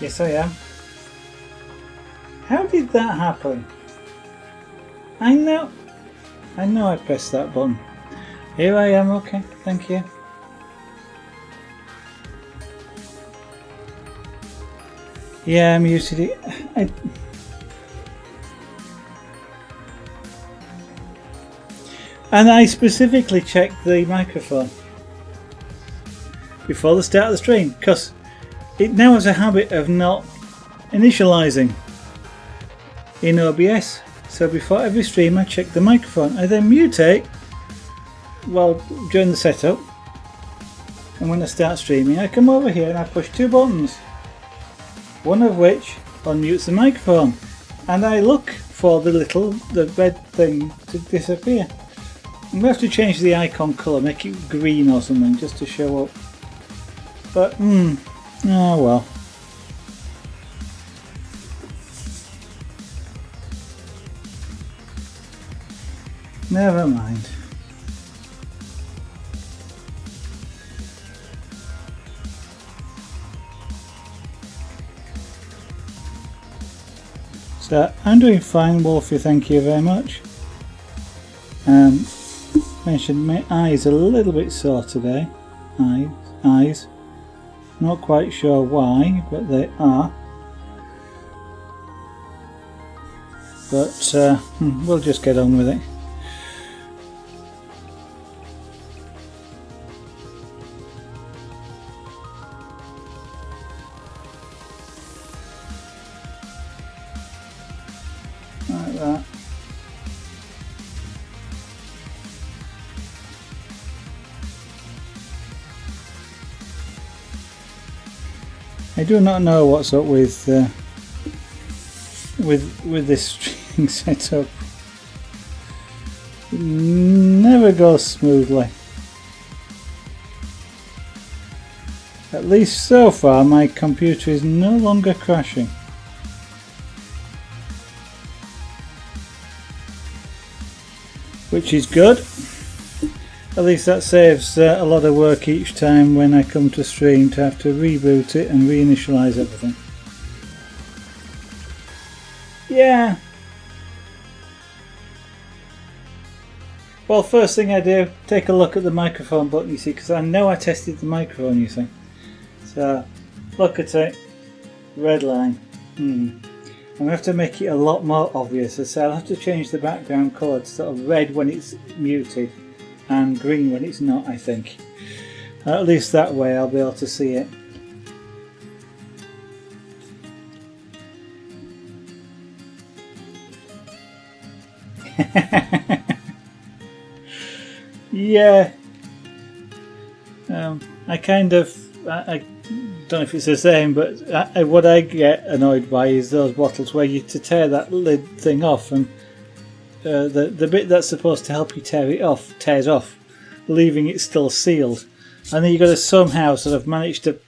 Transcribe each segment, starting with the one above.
Yes, I am. How did that happen? I know I pressed that button. Here I am, okay, thank you. Yeah, I muted it. And I specifically checked the microphone before the start of the stream, because it now has a habit of not initializing in OBS. So before every stream I check the microphone. I then mutate during the setup, and when I start streaming I come over here and I push two buttons, one of which unmutes the microphone, and I look for the red thing to disappear. I'm going to have to change the icon colour, make it green or something just to show up. But, oh well. Never mind. So, I'm doing fine, Wolfie, thank you very much. Mentioned my eyes a little bit sore today. Eyes. Not quite sure why, but they are. But we'll just get on with it. Like that. I do not know what's up with this string setup. It never goes smoothly. At least so far my computer is no longer crashing. Which is good. At least that saves a lot of work each time when I come to stream to have to reboot it and reinitialize everything. Yeah. Well, first thing I do, take a look at the microphone button, you see, because I know I tested the microphone, you see. So, look at it. Red line. I'm going to have to make it a lot more obvious. So I'll have to change the background colour to sort of red when it's muted and green when it's not, I think. At least that way I'll be able to see it. Yeah. I kind of... I don't know if it's the same, but what I get annoyed by is those bottles where you to tear that lid thing off and the bit that's supposed to help you tear it off tears off, leaving it still sealed, and then you've got to somehow sort of manage to,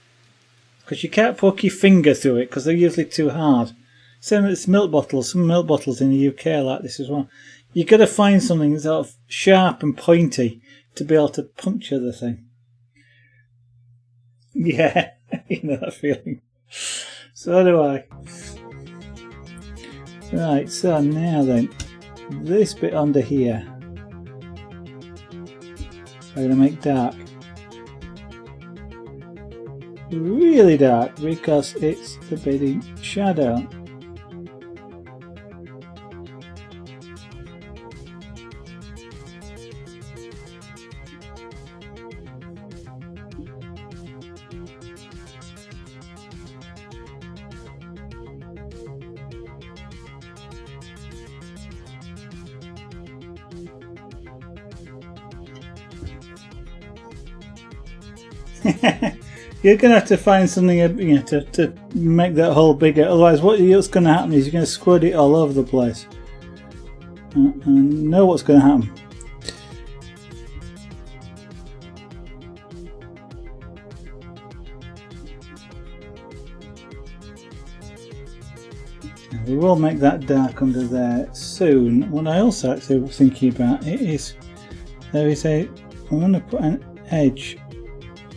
because you can't poke your finger through it because they're usually too hard. Same as milk bottles. Some milk bottles in the UK are like this as well. You've got to find something sort of sharp and pointy to be able to puncture the thing. Yeah, you know that feeling. So do I. Right, so now then, this bit under here I'm going to make dark. Really dark, because it's the bit in shadow. You're going to have to find something, you know, to make that hole bigger. Otherwise, what's going to happen is you're going to squid it all over the place. I know what's going to happen. We will make that dark under there soon. What I also actually was thinking about is there is I want to put an edge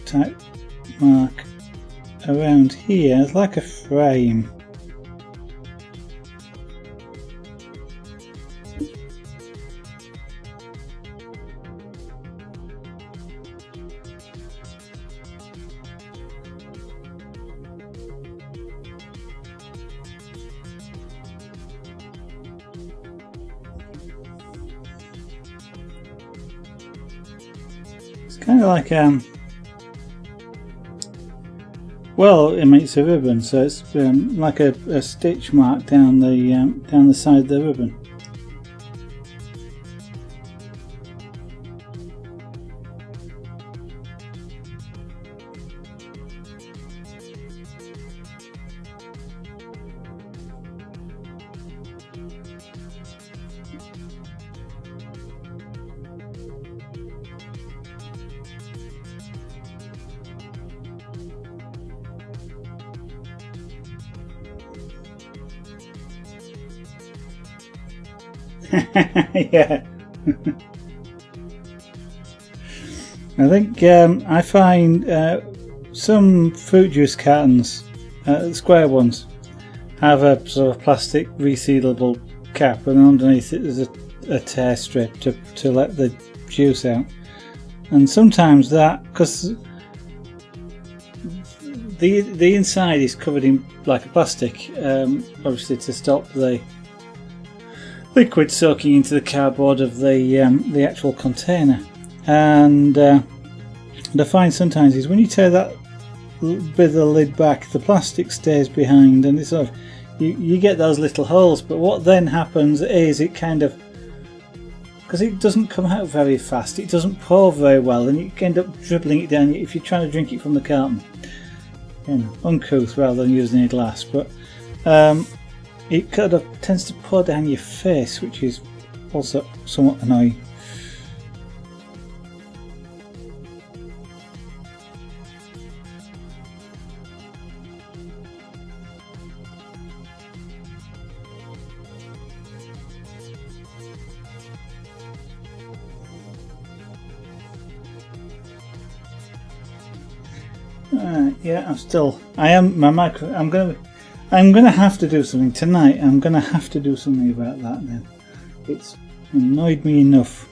type mark around here. It's like a frame. Kind of like well, it makes a ribbon, so it's like a stitch mark down the side of the ribbon. Yeah. I think I find some fruit juice cartons, square ones, have a sort of plastic resealable cap, and underneath it there's a tear strip to let the juice out. And sometimes that, because the inside is covered in like a plastic, obviously to stop the liquid soaking into the cardboard of the actual container. And what I find sometimes is when you tear that bit of the lid back, the plastic stays behind, and it's sort of you get those little holes. But what then happens is it kind of, because it doesn't come out very fast, it doesn't pour very well, and you end up dribbling it down if you're trying to drink it from the carton. You know, uncouth rather than using a glass, but it kind of tends to pour down your face, which is also somewhat annoying. Yeah, I'm gonna have to do something tonight. I'm gonna have to do something about that now. It's annoyed me enough.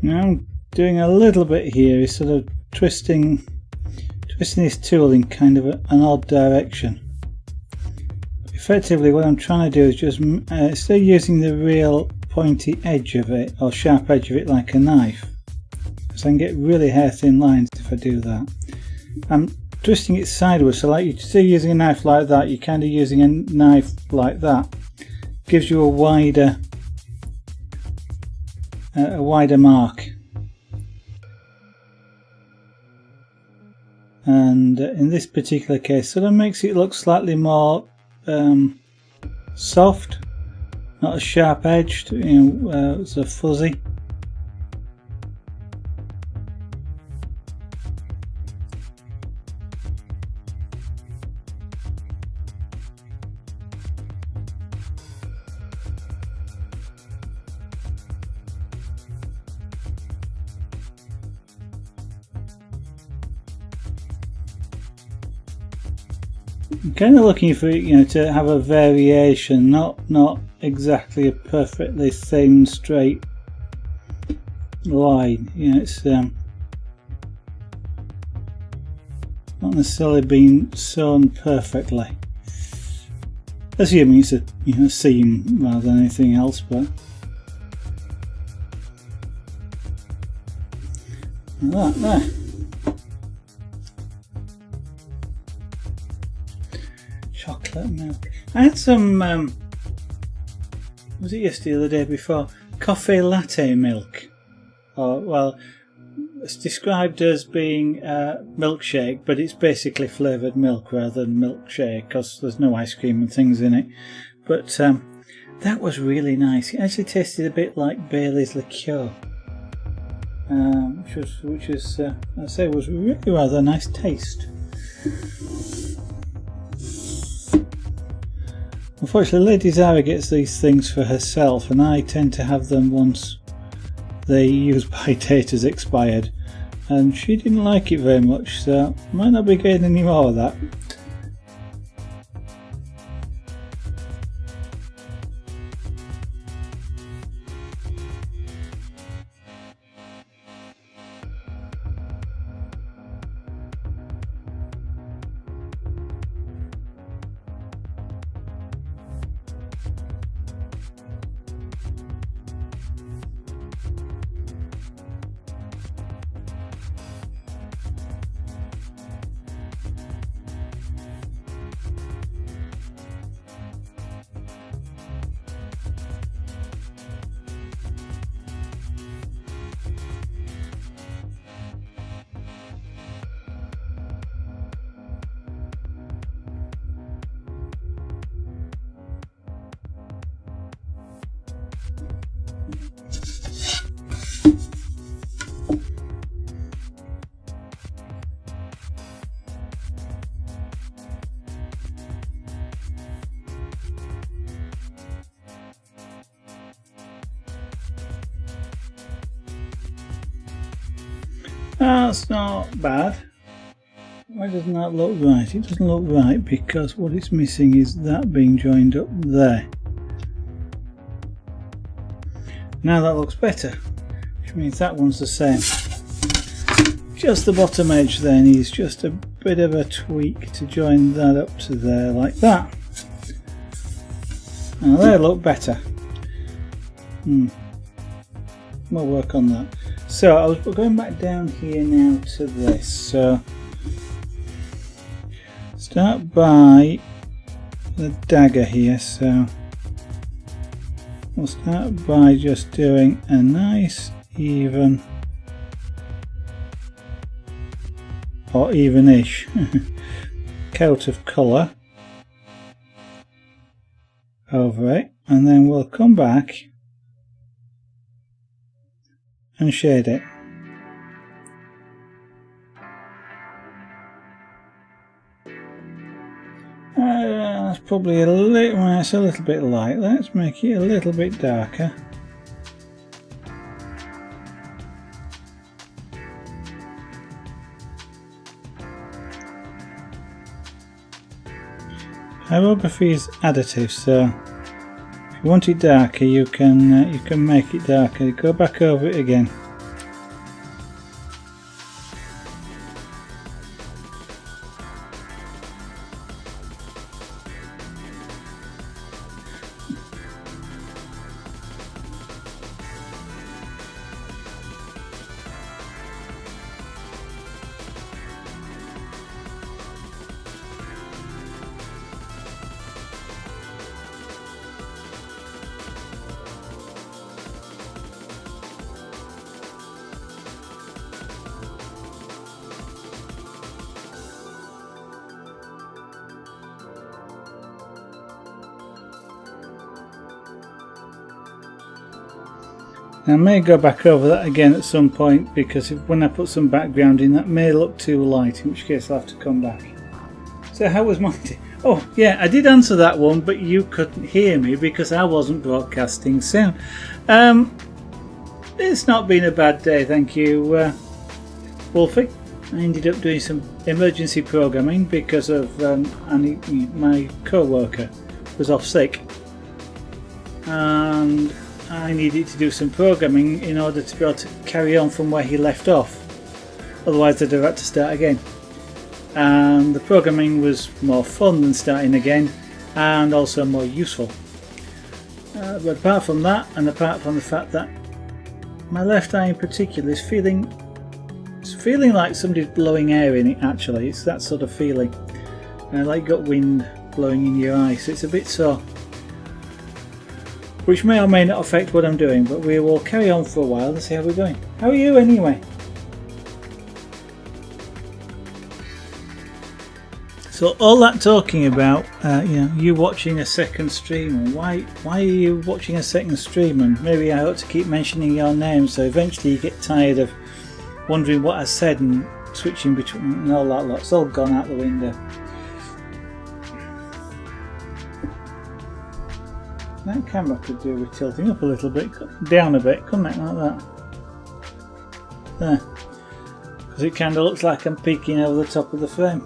Now I'm doing a little bit here, is sort of twisting this tool in kind of an odd direction. Effectively what I'm trying to do is just instead of using the real pointy edge of it or sharp edge of it like a knife, because I can get really hair thin lines if I do that, I'm twisting it sideways, so like you're still using a knife like that, you're kind of using a knife like that. Gives you a wider mark, and in this particular case sort of makes it look slightly more soft, not as sharp edged, sort of fuzzy. I'm kind of looking for to have a variation, not exactly a perfectly thin straight line. It's not necessarily being sewn perfectly, assuming it's a seam rather than anything else. But that there. Chocolate milk. I had some, was it yesterday or the day before? Coffee latte milk. Or, well, it's described as being milkshake, but it's basically flavoured milk rather than milkshake because there's no ice cream and things in it. But that was really nice. It actually tasted a bit like Bailey's liqueur, which was I say was really rather nice taste. Unfortunately, Lady Zara gets these things for herself, and I tend to have them once the use-by date has expired, and she didn't like it very much, so might not be getting any more of that. That's not bad. Why doesn't that look right? It doesn't look right because what it's missing is that being joined up there. Now that looks better, which means that one's the same. Just the bottom edge then is just a bit of a tweak to join that up to there like that. Now they look better. More work on that. So we're going back down here now to this. So start by the dagger here. So we'll start by just doing a nice even or even-ish coat of colour over it, and then we'll come back and shade it. That's probably it's a little bit light. Let's make it a little bit darker. Pyrography is additive, so if you want it darker, you can make it darker. Go back over it again. I may go back over that again at some point because when I put some background in that may look too light, in which case I'll have to come back. So how was my day? Oh yeah, I did answer that one, but you couldn't hear me because I wasn't broadcasting sound. It's not been a bad day, thank you, Wolfie. I ended up doing some emergency programming because of my co-worker was off sick and I needed to do some programming in order to be able to carry on from where he left off, otherwise I'd have had to start again. And the programming was more fun than starting again and also more useful. But apart from that, and apart from the fact that my left eye in particular is feeling like somebody's blowing air in it, actually. It's that sort of feeling. Like you got wind blowing in your eye, so it's a bit sore. Which may or may not affect what I'm doing, but we will carry on for a while and see how we're going. How are you anyway? So all that talking about, you watching a second stream. Why are you watching a second stream? And maybe I ought to keep mentioning your name, so eventually you get tired of wondering what I said and switching between and all that lot. It's all gone out the window. That camera could do with tilting up a little bit, down a bit, couldn't it, like that? There. Because it kind of looks like I'm peeking over the top of the frame.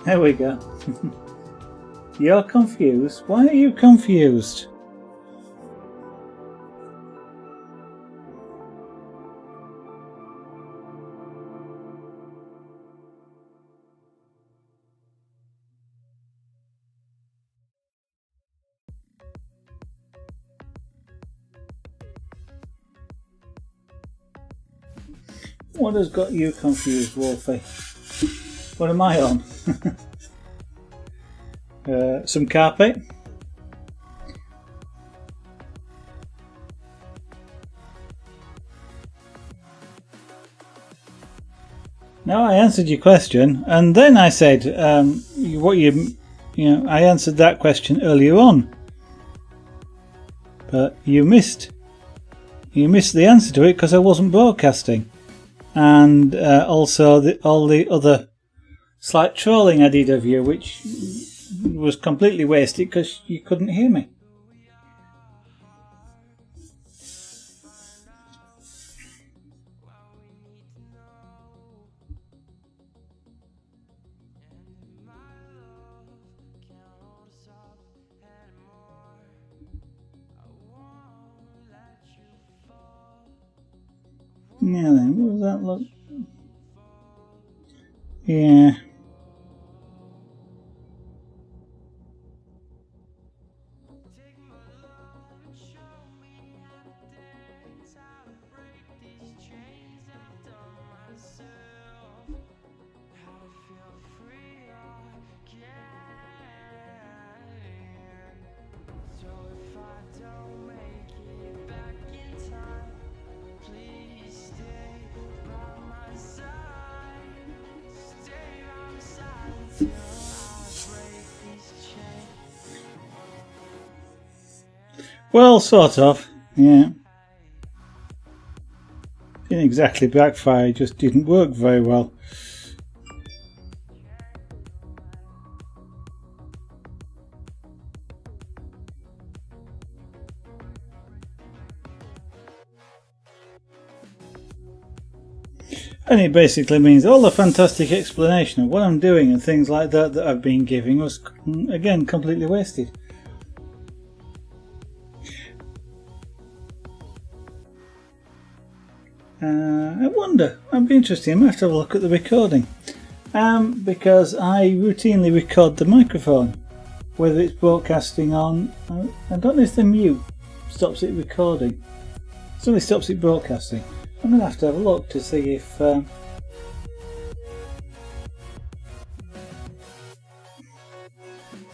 There we go. You're confused? Why are you confused? What has got you confused, Wolfie? What am I on? Some carpet. No, I answered your question, and then I said, I answered that question earlier on, but you missed the answer to it because I wasn't broadcasting, and also all the other slight trolling I did of you, which was completely wasted because you couldn't hear me. Now then, what does that look? Yeah. Well, sort of, yeah. Didn't exactly backfire, it just didn't work very well. And it basically means all the fantastic explanation of what I'm doing and things like that that I've been giving was, again, completely wasted. I wonder, that'd be interesting. I might have to have a look at the recording, because I routinely record the microphone, whether it's broadcasting on. I don't know if the mute stops it recording. Somebody stops it broadcasting. I'm going to have a look to see if the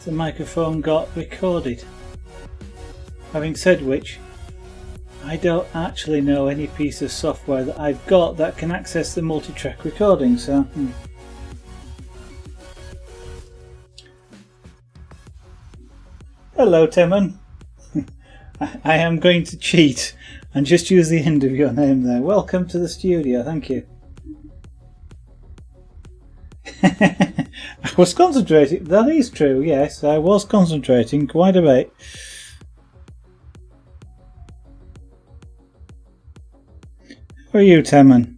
microphone got recorded. Having said which, I don't actually know any piece of software that I've got that can access the multi-track recording, so... Hello, Timon. I am going to cheat and just use the end of your name there. Welcome to the studio, thank you. I was concentrating, that is true, yes, I was concentrating quite a bit. How are you, Timon?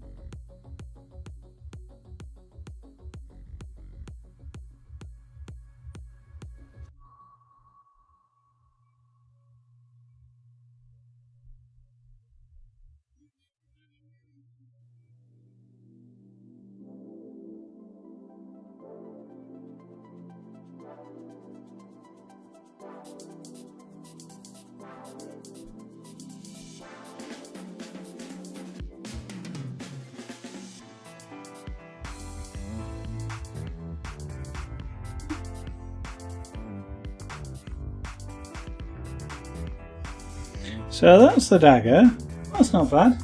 So that's the dagger. That's not bad.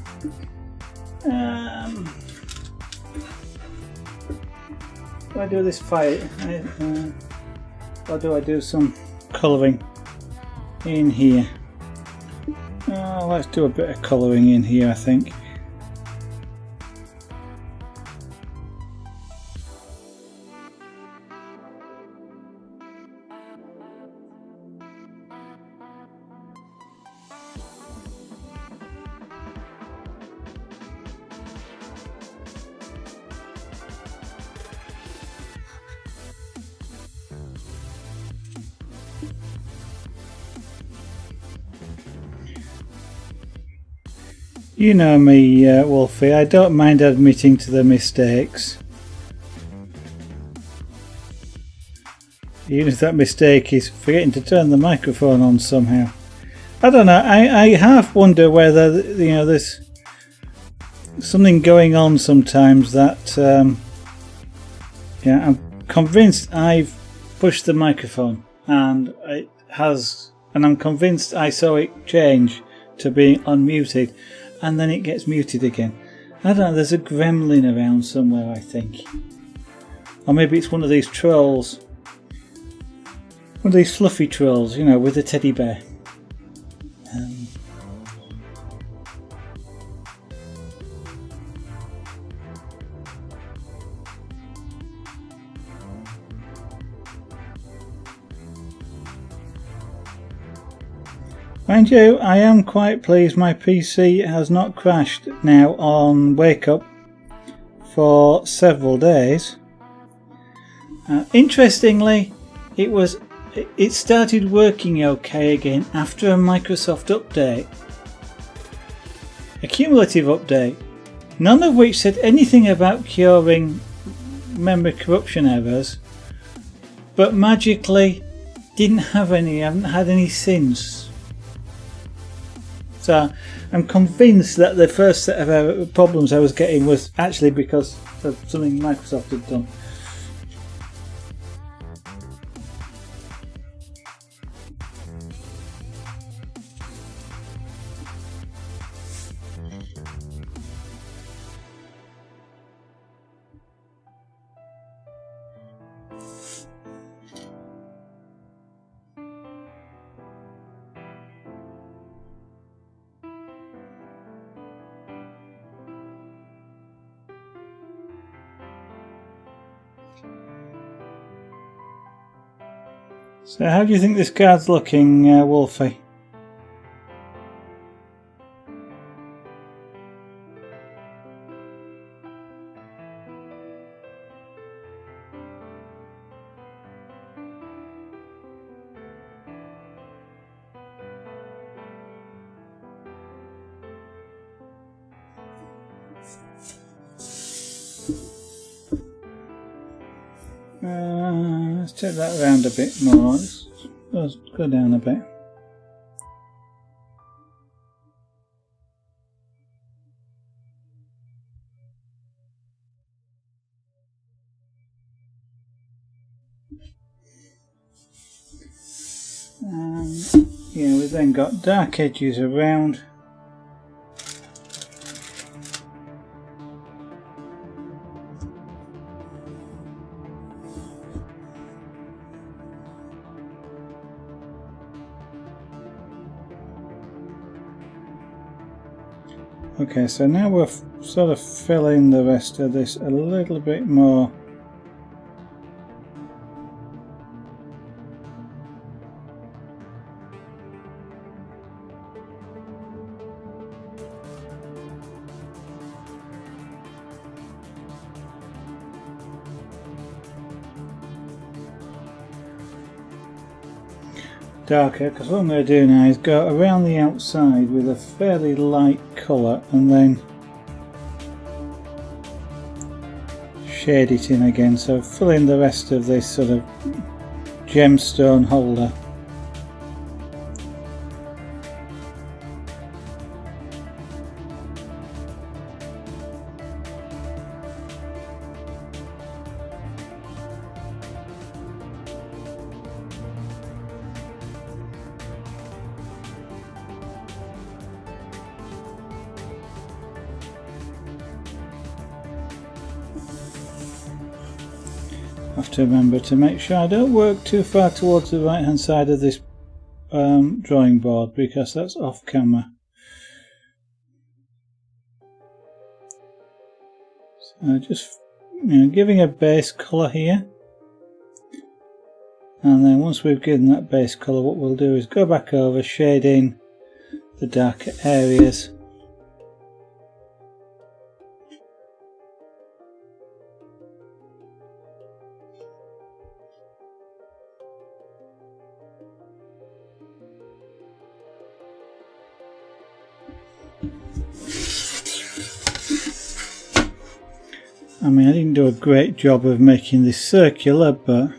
Do I do this fight? Or do I do some colouring in here? Let's do a bit of colouring in here, I think. You know me, Wolfie, I don't mind admitting to the mistakes. Even if that mistake is forgetting to turn the microphone on somehow. I don't know, I half wonder whether, you know, there's something going on sometimes that, yeah, I'm convinced I've pushed the microphone and it has, and I'm convinced I saw it change to being unmuted. And then it gets muted again. I don't know, there's a gremlin around somewhere, I think. Or maybe it's one of these trolls. One of these fluffy trolls, you know, with a teddy bear. Mind you, I am quite pleased my PC has not crashed now on wake up for several days. Interestingly, it started working okay again after a Microsoft update, a cumulative update, none of which said anything about curing memory corruption errors, but magically didn't have any, I haven't had any since. So I'm convinced that the first set of problems I was getting was actually because of something Microsoft had done. So how do you think this card's looking, Wolfie? Let's take that around a bit more. Let's go down a bit. Yeah, we've then got dark edges around. Okay, so now we're sort of filling the rest of this a little bit more. Darker, because what I'm going to do now is go around the outside with a fairly light colour and then shade it in again, so fill in the rest of this sort of gemstone holder. have to remember to make sure I don't work too far towards the right hand side of this drawing board, because that's off camera. So just giving a base colour here, and then once we've given that base colour, what we'll do is go back over, shade in the darker areas. I mean, I didn't do a great job of making this circular, but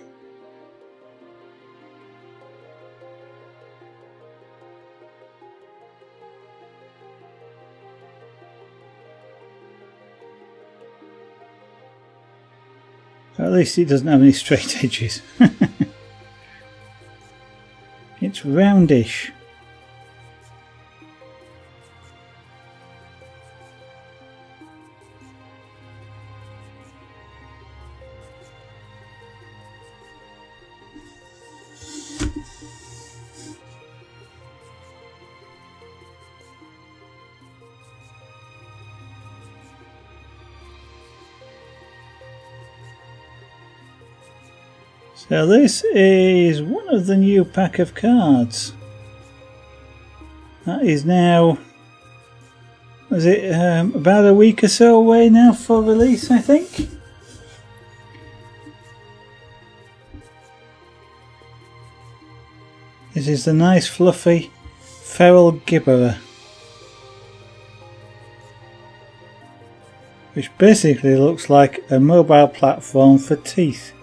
at least it doesn't have any straight edges. It's roundish. So this is one of the new pack of cards. That is now, was it about a week or so away now for release, I think? This is the nice fluffy Feral Gibberer, which basically looks like a mobile platform for teeth.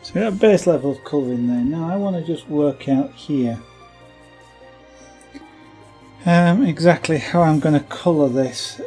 So that base level of colouring there. Now I want to just work out here exactly how I'm going to colour this.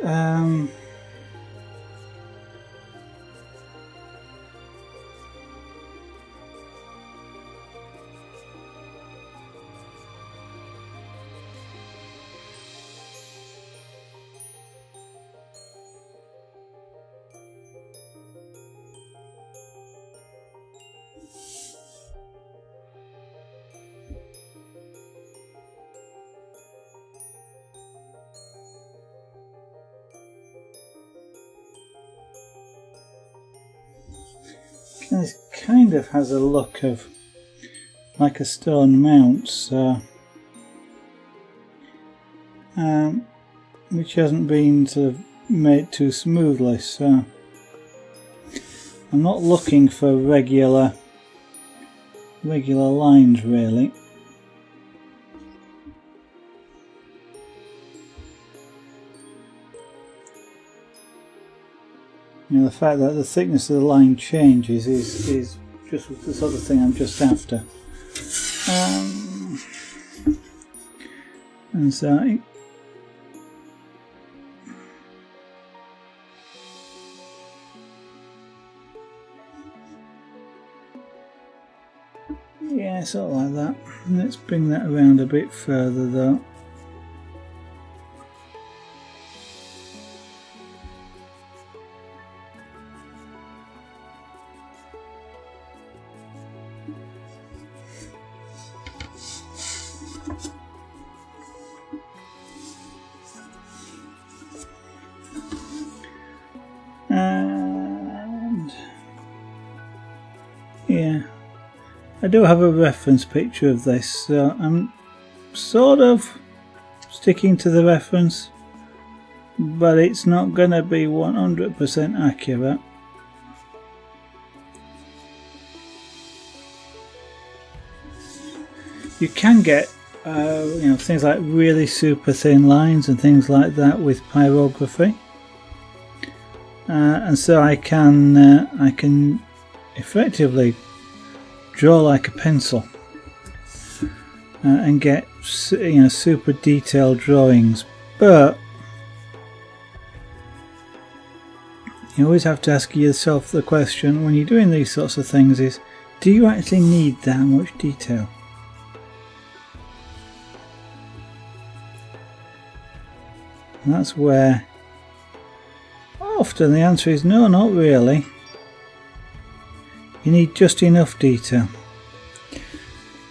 This kind of has a look of like a stone mount, so which hasn't been sort of made too smoothly, so I'm not looking for regular lines really. You know, the fact that the thickness of the line changes is just the sort of thing I'm just after. And so yeah, sort of like that. Let's bring that around a bit further though. And yeah, I do have a reference picture of this, so I'm sort of sticking to the reference, but it's not going to be 100% accurate. You can get you know, things like really super thin lines and things like that with pyrography. And so I can effectively draw like a pencil and get, you know, super detailed drawings. But You always have to ask yourself the question when you're doing these sorts of things is, do you actually need that much detail? And that's where often the answer is no, not really. You need just enough detail.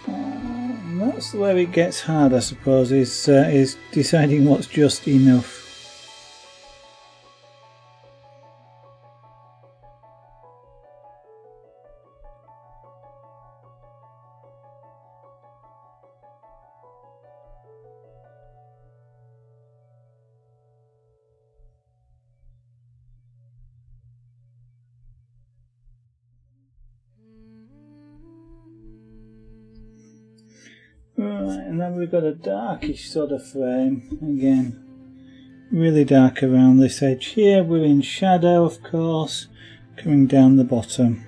And that's where it gets hard, I suppose, is deciding what's just enough. Right, and then we've got a darkish sort of frame again, really dark around this edge here. We're in shadow, of course, coming down the bottom.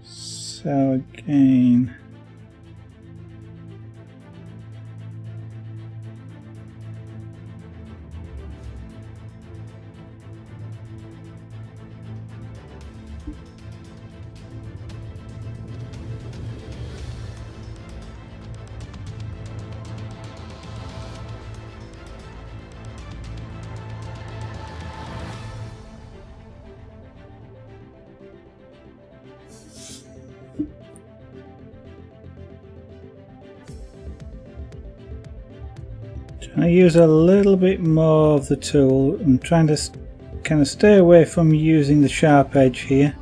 So again, I use a little bit more of the tool. I'm trying to kind of stay away from using the sharp edge here.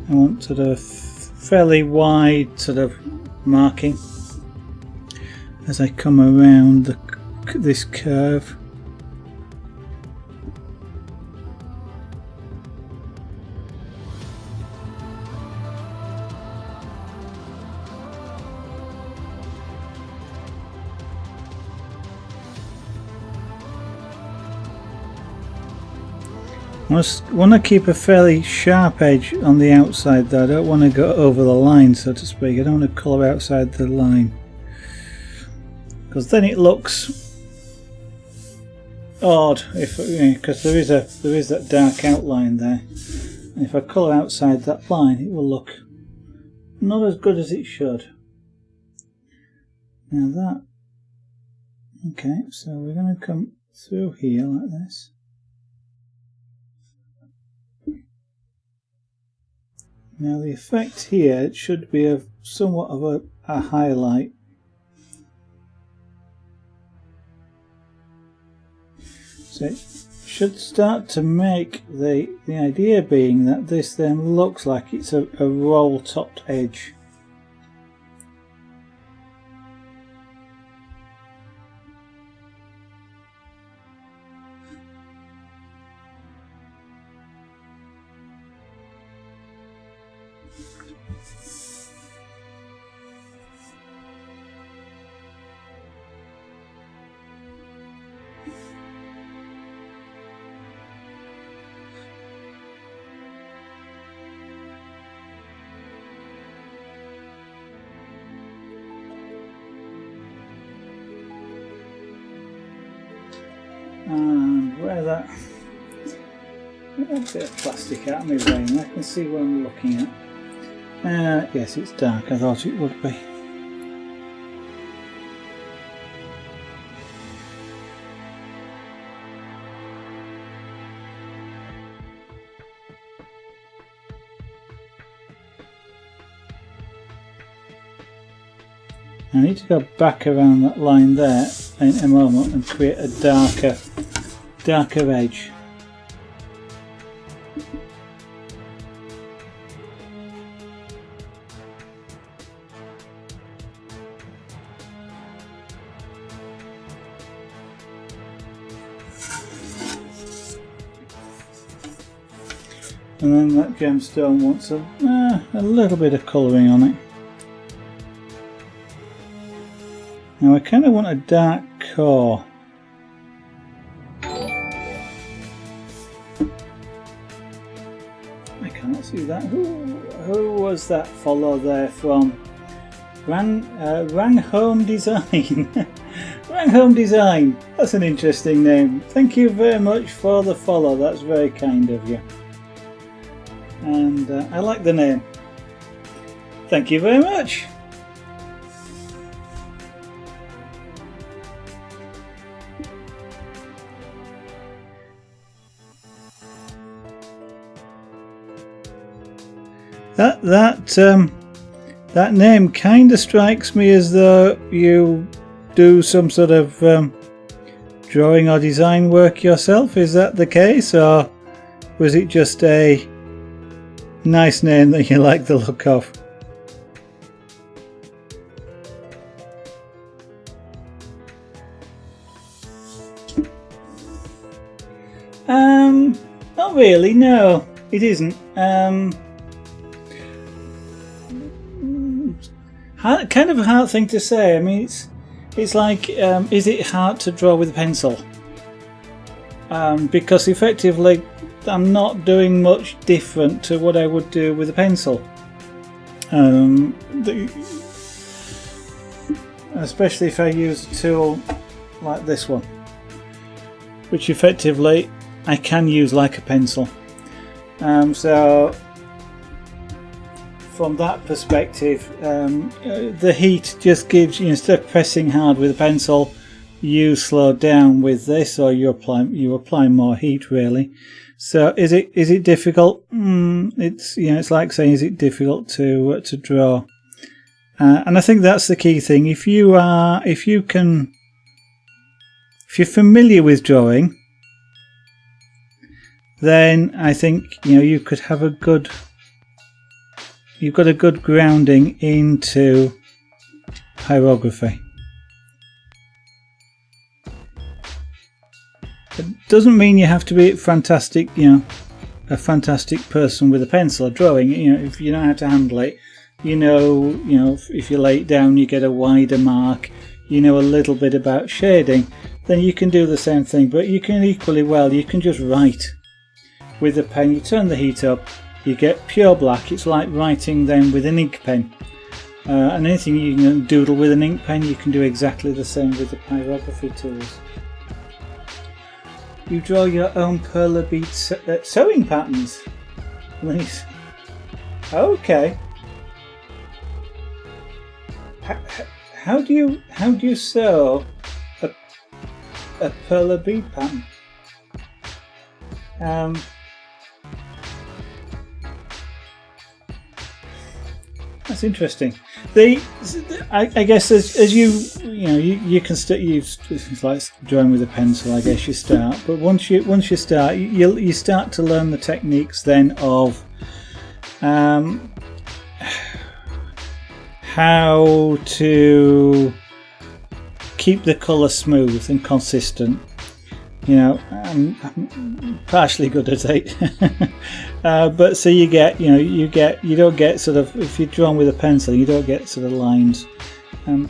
I want sort of fairly wide sort of marking as I come around this curve. I want to keep a fairly sharp edge on the outside though. I don't want to go over the line, so to speak. I don't want to colour outside the line, because then it looks odd. Because there is that dark outline there, and if I colour outside that line, it will look not as good as it should. Now that, okay, so we're going to come through here like this. Now the effect here, it should be somewhat of a highlight. So it should start to make the idea being that this then looks like it's a roll topped edge. And where that bit of plastic out of my brain, I can see what I'm looking at. Yes, it's dark, I thought it would be. I need to go back around that line there in a moment and create a darker edge. And then that gemstone wants a little bit of colouring on it. Now I kind of want a dark core. I can't see that. Who was that follow there from? Rang Home Design. Fang Home Design, that's an interesting name. Thank you very much for the follow, that's very kind of you. And I like the name. Thank you very much. That name kind of strikes me as though you do some sort of drawing or design work yourself. Is that the case, or was it just a nice name that you like the look of? Not really, no, it isn't. Kind of a hard thing to say. I mean, it's like, is it hard to draw with a pencil? Because effectively, I'm not doing much different to what I would do with a pencil. Especially if I use a tool like this one, which effectively I can use like a pencil. So from that perspective, the heat just gives you, instead of pressing hard with a pencil, you slow down with this, or you apply more heat really. So is it difficult? It's like saying, is it difficult to draw? And I think that's the key thing. If you're familiar with drawing, then I think you could have you've got a good grounding into pyrography. It doesn't mean you have to be fantastic, a fantastic person with a pencil or drawing. If you know how to handle it, if you lay it down, you get a wider mark. A little bit about shading, then you can do the same thing. But you can equally well, you can just write with a pen. You turn the heat up, you get pure black. It's like writing then with an ink pen. And anything you can doodle with an ink pen, you can do exactly the same with the pyrography tools. You draw your own perla bead sewing patterns. Nice. Okay. How do you sew a perla bead pattern? That's interesting. I guess as you can use, it's like drawing with a pencil. I guess you start, but once you start, you start to learn the techniques then of how to keep the colour smooth and consistent. I'm partially good at it, but so you don't get sort of, if you're drawn with a pencil, you don't get sort of lines. How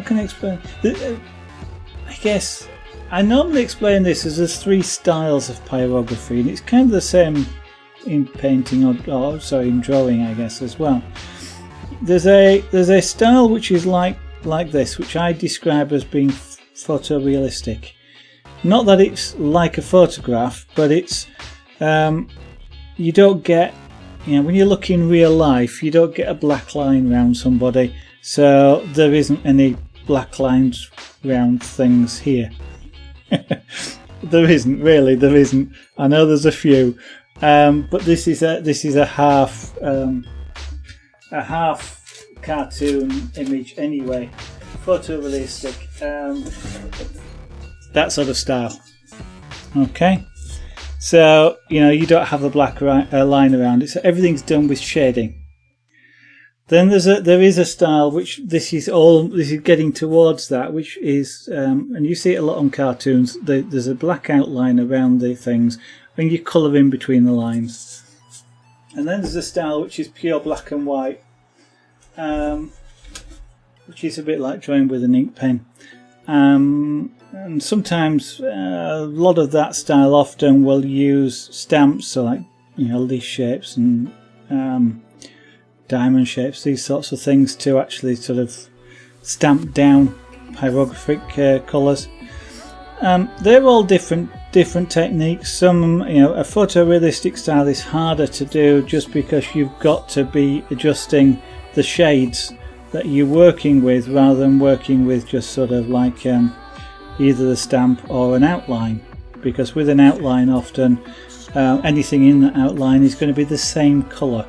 can I explain? I guess I normally explain this as there's 3 styles of pyrography, and it's kind of the same in painting or in drawing, I guess, as well. There's a style which is like this, which I describe as being photorealistic. Not that it's like a photograph, but it's you don't get, when you look in real life, you don't get a black line around somebody, so there isn't any black lines around things here. There isn't. I know there's a few, but this is a half cartoon image anyway, photorealistic. That sort of style. Okay, so you don't have the black line around it, so everything's done with shading. Then there is a style which this is getting towards that, which is and you see it a lot on cartoons. There's a black outline around the things, and you colour in between the lines. And then there's a style which is pure black and white, which is a bit like drawing with an ink pen. And sometimes a lot of that style often will use stamps, so like these shapes and diamond shapes, these sorts of things, to actually sort of stamp down pyrographic colours. They're all different techniques. Some, a photorealistic style is harder to do just because you've got to be adjusting the shades that you're working with rather than working with just sort of like either the stamp or an outline, because with an outline often anything in that outline is going to be the same colour,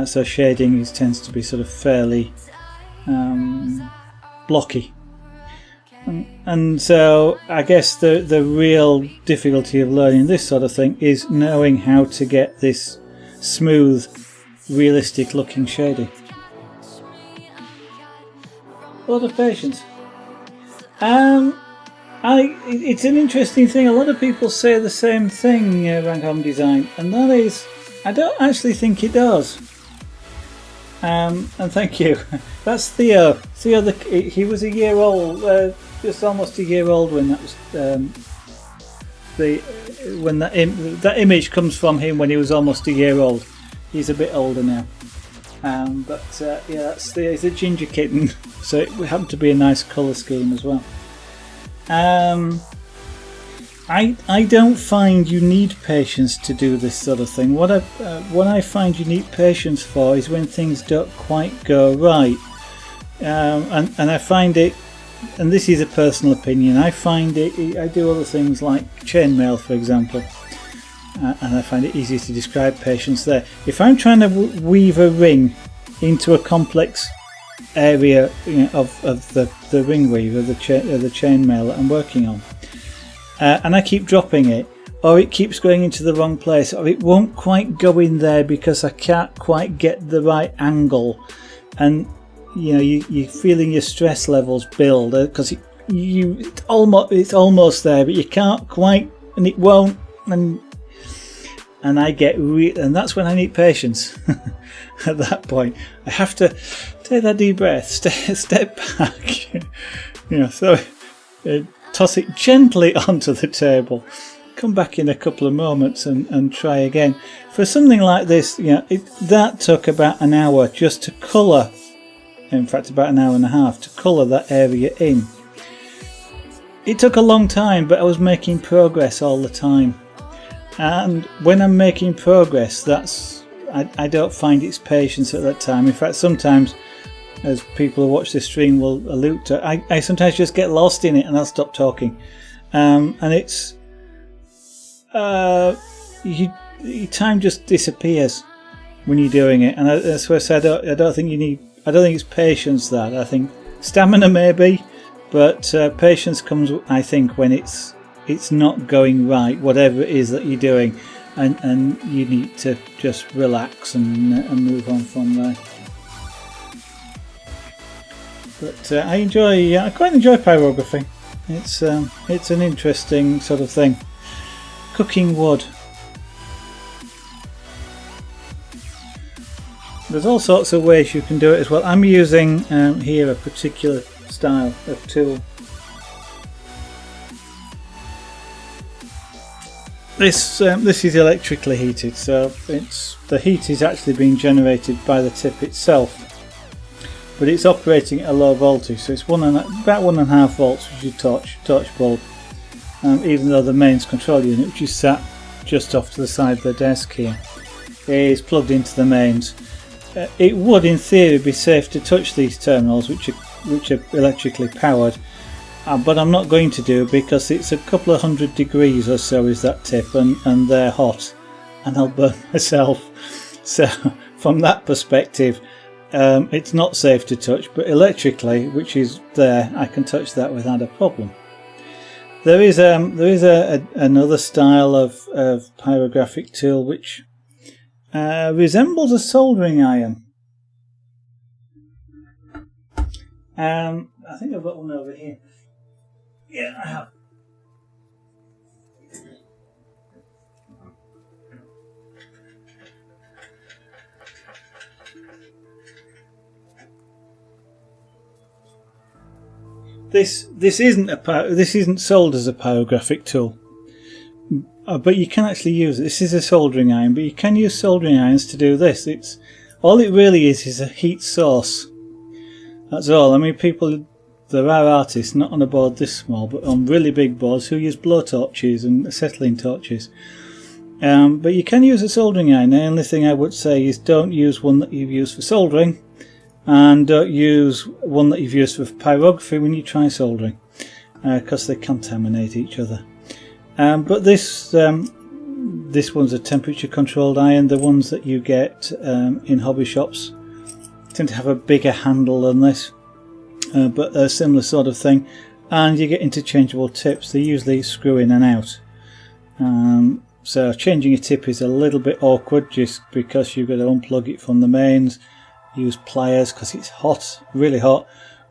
so shading tends to be sort of fairly blocky. And so I guess the real difficulty of learning this sort of thing is knowing how to get this smooth, realistic looking shading. A lot of patience. It's an interesting thing. A lot of people say the same thing around home design, and that is, I don't actually think it does. And thank you. That's Theo. Theo, he was a year old, just almost a year old when that was that image comes from him when he was almost a year old. He's a bit older now. But yeah, that's Theo. He's a ginger kitten, so it happened to be a nice colour scheme as well. I don't find you need patience to do this sort of thing. What I find you need patience for is when things don't quite go right. And I find it, and this is a personal opinion, I do other things like chainmail, for example, and I find it easier to describe patience there. If I'm trying to weave a ring into a complex area of the ring weave, of the chainmail that I'm working on, and I keep dropping it, or it keeps going into the wrong place, or it won't quite go in there because I can't quite get the right angle, and you're feeling your stress levels build because it's almost there, but you can't quite, and it won't, and I get and that's when I need patience. At that point, I have to take that deep breath, step back, so toss it gently onto the table, come back in a couple of moments and try again. For something like this, that took about an hour just to colour. In fact, about an hour and a half to colour that area in. It took a long time, but I was making progress all the time. And when I'm making progress, I don't find it's patience at that time. In fact, sometimes, as people who watch this stream will allude to, I sometimes just get lost in it and I'll stop talking. And it's your time just disappears when you're doing it. And that's why I said I don't think it's patience that. I think stamina maybe, but patience comes, I think, when it's not going right, whatever it is that you're doing, and you need to just relax and move on from there. But I quite enjoy pyrography. It's an interesting sort of thing. Cooking wood. There's all sorts of ways you can do it as well. I'm using here a particular style of tool. This is electrically heated, so the heat is actually being generated by the tip itself, but it's operating at a low voltage, so it's about 1.5 volts, which is your torch bulb. Even though the mains control unit, which is sat just off to the side of the desk here, is plugged into the mains. It would, in theory, be safe to touch these terminals, which are electrically powered, but I'm not going to do, because it's a couple of 100 degrees or so is that tip, and they're hot, and I'll burn myself. So from that perspective, it's not safe to touch, but electrically, which is there, I can touch that without a problem. There is another style of pyrographic tool which resembles a soldering iron. I think I've got one over here. Yeah, I have. This isn't sold as a pyrographic tool, but you can actually use it. This is a soldering iron, but you can use soldering irons to do this. All it really is a heat source. That's all. I mean, people there are artists, not on a board this small, but on really big boards, who use blowtorches and acetylene torches. But you can use a soldering iron. The only thing I would say is don't use one that you've used for soldering, and don't use one that you've used for pyrography when you try soldering, because they contaminate each other. But this one's a temperature controlled iron. The ones that you get in hobby shops tend to have a bigger handle than this, but a similar sort of thing, and you get interchangeable tips. They usually screw in and out, so changing a tip is a little bit awkward just because you've got to unplug it from the mains, use pliers because it's hot, really hot,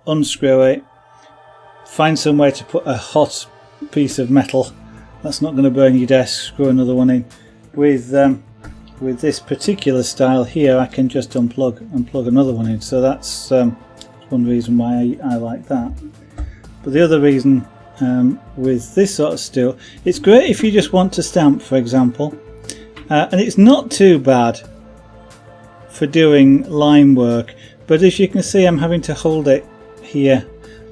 unscrew it, find somewhere to put a hot piece of metal that's not going to burn your desk, screw another one in. With this particular style here, I can just unplug and plug another one in, so that's one reason why I like that. But the other reason with this sort of steel, it's great if you just want to stamp, for example, and it's not too bad for doing line work, but as you can see I'm having to hold it here,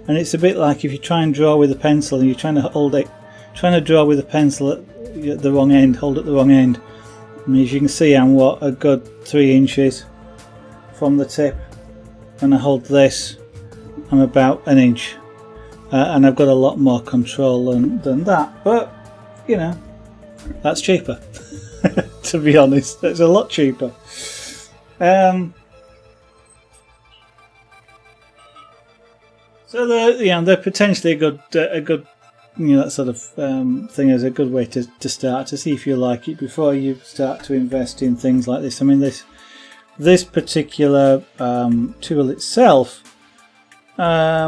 and it's a bit like if you try and draw with a pencil and you're trying to hold it, trying to draw with a pencil at the wrong end, hold at the wrong end. And as you can see, I'm a good 3 inches from the tip. When I hold this, I'm about an inch, and I've got a lot more control than that. But you know, that's cheaper. To be honest, it's a lot cheaper. So they're potentially a good. That sort of thing is a good way to start, to see if you like it before you start to invest in things like this. I mean, this particular tool itself, I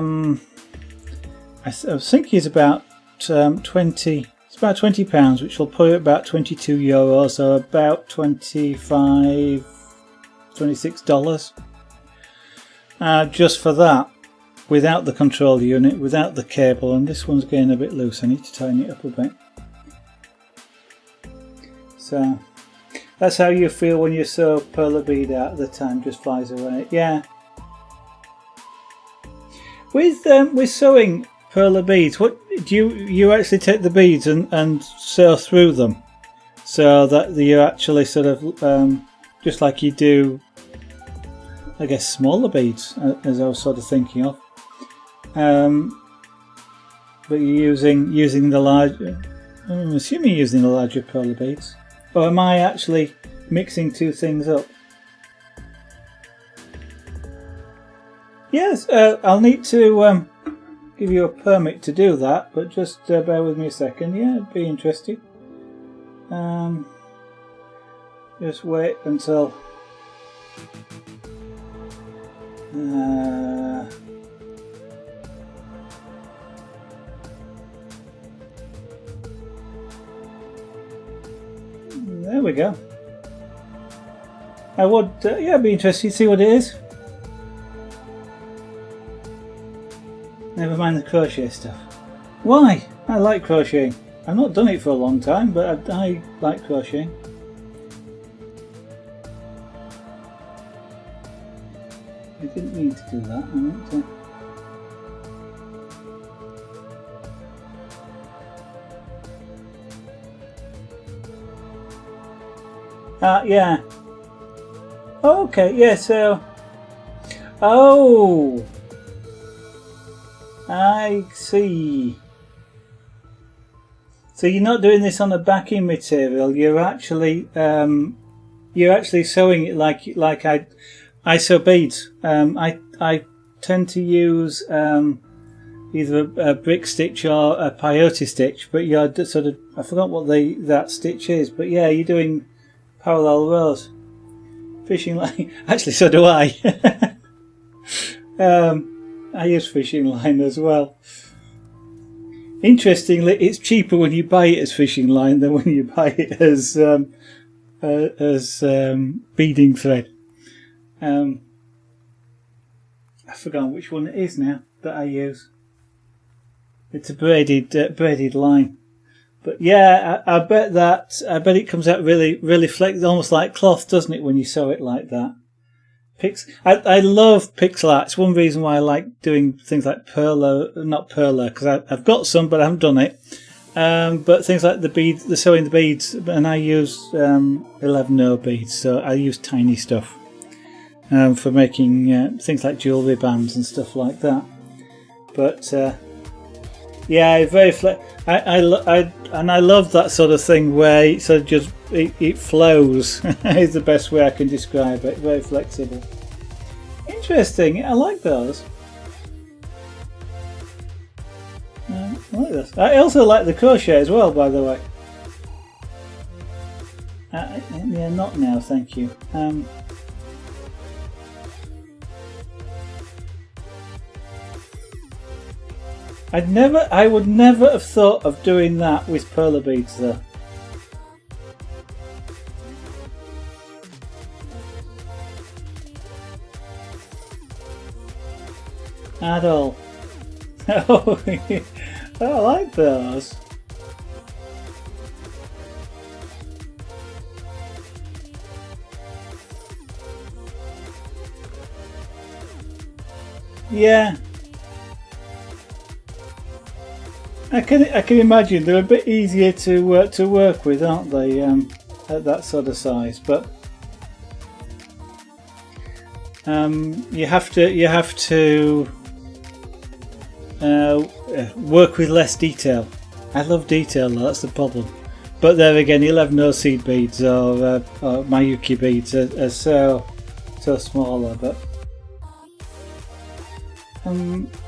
was thinking is about 20. It's about £20, which will put it about €22, so about $25, $26 just for that. Without the control unit, without the cable, and this one's getting a bit loose. I need to tighten it up a bit. So that's how you feel when you sew perler bead out. The time just flies away. Yeah. With sewing perler beads, what do you actually take the beads and sew through them, so that you actually sort of just like you do, I guess, smaller beads, as I was sort of thinking of. But you're using the larger. I'm assuming you're using the larger perler beads, or am I actually mixing two things up? Yes, I'll need to give you a permit to do that, but just bear with me a second. Yeah, it'd be interesting. Just wait until. There we go. I would, yeah, be interested to see what it is. Never mind the crochet stuff. Why? I like crocheting. I've not done it for a long time, but I like crocheting. I didn't mean to do that. I meant to. Yeah. Oh, okay, yeah, so. Oh! I see. So you're not doing this on a backing material. You're actually sewing it like I sew beads. I tend to use either a brick stitch or a peyote stitch, but you're sort of, I forgot what that stitch is, but yeah, you're doing parallel rows. Fishing line. Actually, so do I. I use fishing line as well. Interestingly, it's cheaper when you buy it as fishing line than when you buy it as beading thread. I've forgotten which one it is now that I use. It's a braided line. But yeah, I bet it comes out really flexible, almost like cloth, doesn't it, when you sew it like that? I love pixel art. It's one reason why I like doing things like not Perler, because I've got some, but I haven't done it. But things like the sewing the beads, and I use 11 beads, so I use tiny stuff for making things like jewellery bands and stuff like that. But yeah, I love that sort of thing where it sort of just it flows. Is the best way I can describe it. Very flexible. Interesting. I like those. I like this. I also like the crochet as well, by the way. Yeah, not now, thank you. I would never have thought of doing that with perler beads, though. At all. Oh, I like those. Yeah. I can imagine they're a bit easier to work with, aren't they? At that sort of size, but you have to work with less detail. I love detail though, that's the problem. But there again, you'll have no seed beads or Mayuki beads are so smaller. But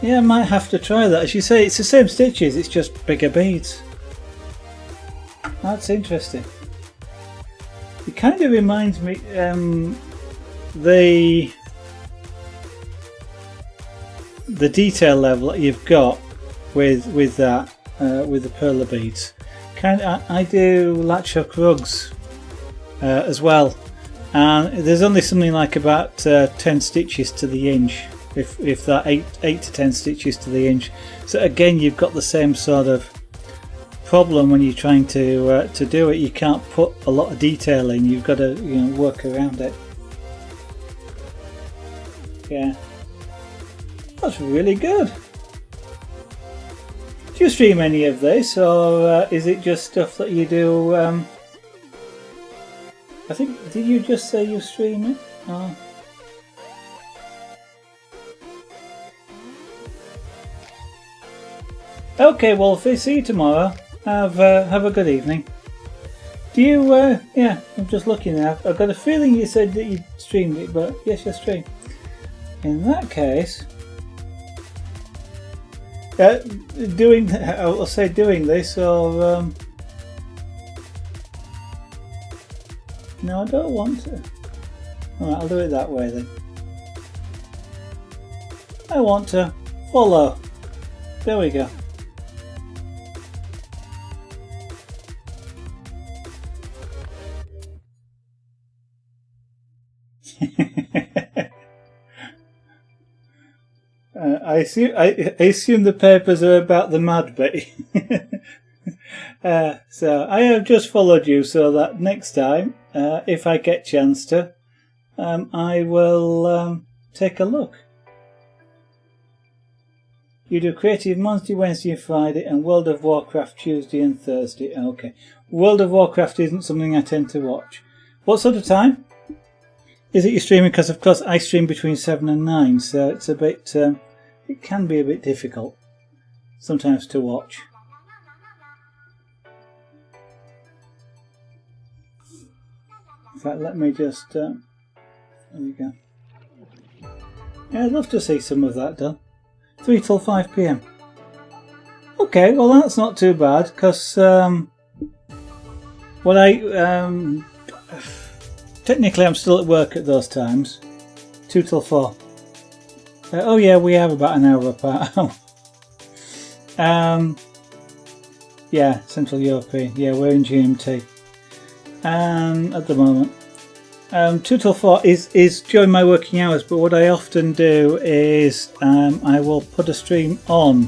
yeah, I might have to try that. As you say, it's the same stitches, it's just bigger beads. That's interesting. It kind of reminds me the detail level that you've got with that with the perler beads. I do latch hook rugs as well, and there's only something like about 10 stitches to the inch, if that 8 to 10 stitches to the inch. So again, you've got the same sort of problem when you're trying to do it. You can't put a lot of detail in. You've got to work around it. Yeah. That's really good. Do you stream any of this, or is it just stuff that you do? I think, did you just say you stream it? Oh. Okay, Wolfie, see you tomorrow. Have a good evening. Do you? Yeah, I'm just looking now. I've got a feeling you said that you streamed it, but yes, you streamed. In that case. I'll say doing this, or no, I don't want to. Alright, I'll do it that way then. I want to follow. There we go. I assume the papers are about the mad bit. So I have just followed you so that next time, if I get a chance to, I will take a look. You do Creative Monday, Wednesday and Friday, and World of Warcraft Tuesday and Thursday. Okay. World of Warcraft isn't something I tend to watch. What sort of time is it you're streaming? Because of course I stream between 7 and 9, so it's a bit... it can be a bit difficult sometimes to watch. In fact, let me just... there we go. Yeah, I'd love to see some of that done. 3 till 5 PM. Okay, well that's not too bad, because technically I'm still at work at those times. 2 till 4. Oh yeah, we have about an hour apart. Yeah, Central European. Yeah, we're in GMT at the moment. 2 till 4 is during my working hours, but what I often do is I will put a stream on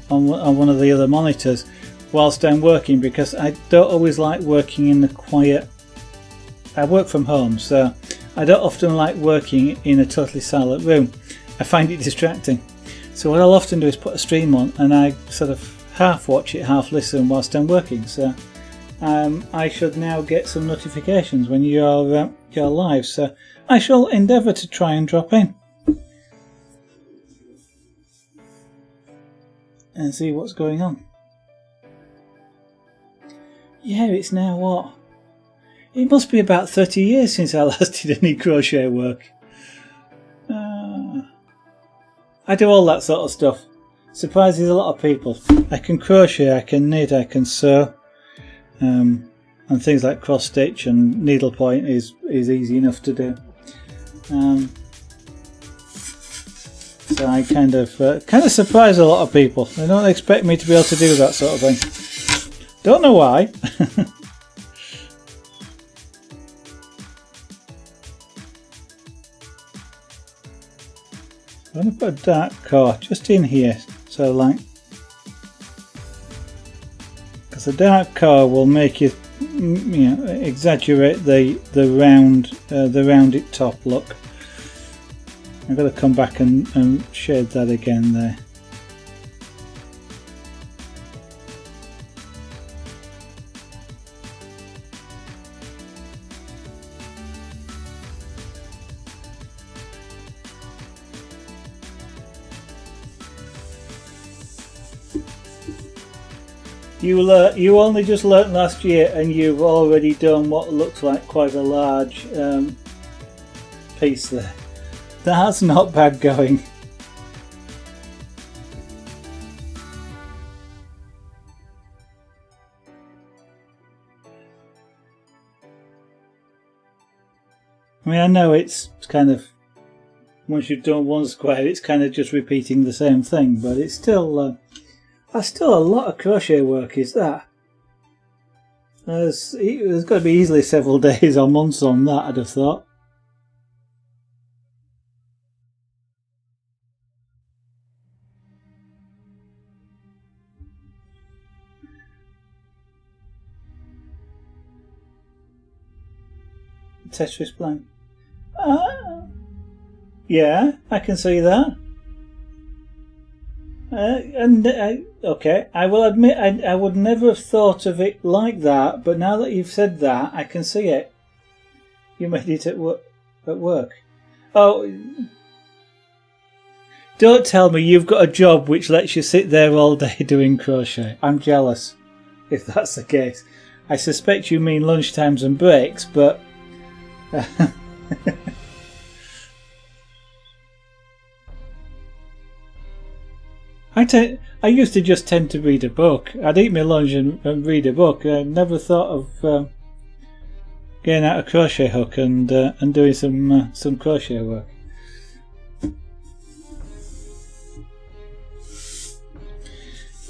one of the other monitors whilst I'm working, because I don't always like working in the quiet. I work from home, so I don't often like working in a totally silent room. I find it distracting. So what I'll often do is put a stream on and I sort of half watch it, half listen whilst I'm working. So I should now get some notifications when you're live. So I shall endeavour to try and drop in and see what's going on. Yeah, it's now what? It must be about 30 years since I last did any crochet work. I do all that sort of stuff. Surprises a lot of people. I can crochet, I can knit, I can sew. And things like cross stitch and needlepoint is easy enough to do. So I kind of surprise a lot of people. They don't expect me to be able to do that sort of thing. Don't know why. I'm going to put a dark core just in here, so like, because the dark core will make you, exaggerate the rounded top look. I've got to come back and shade that again there. You only just learnt last year and you've already done what looks like quite a large piece there. That's not bad going. I mean, I know it's kind of, once you've done one square, it's kind of just repeating the same thing, but it's still... that's still a lot of crochet work, is that? There's got to be easily several days or months on that, I'd have thought. Tetris blank. Yeah, I can see that. Okay, I will admit I would never have thought of it like that, but now that you've said that, I can see it. You made it at work. Oh, don't tell me you've got a job which lets you sit there all day doing crochet. I'm jealous, if that's the case. I suspect you mean lunchtimes and breaks, but... I used to just tend to read a book. I'd eat my lunch and read a book. I never thought of getting out a crochet hook and doing some crochet work.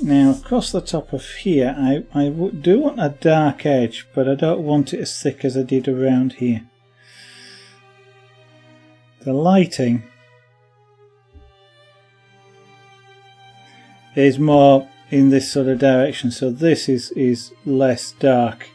Now across the top of here, I do want a dark edge, but I don't want it as thick as I did around here. The lighting is more in this sort of direction, so this is less dark.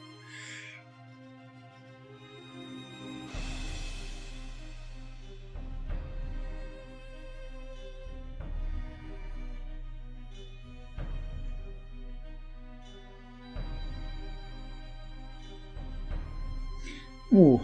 Ooh.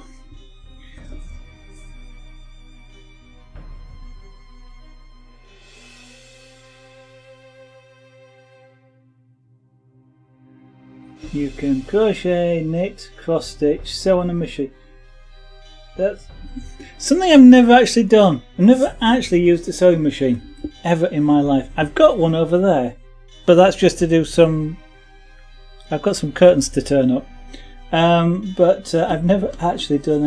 You can crochet, knit, cross stitch, sew on a machine. That's something I've never actually done. I've never actually used a sewing machine ever in my life. I've got one over there, but that's just to do some... I've got some curtains to turn up. But I've never actually done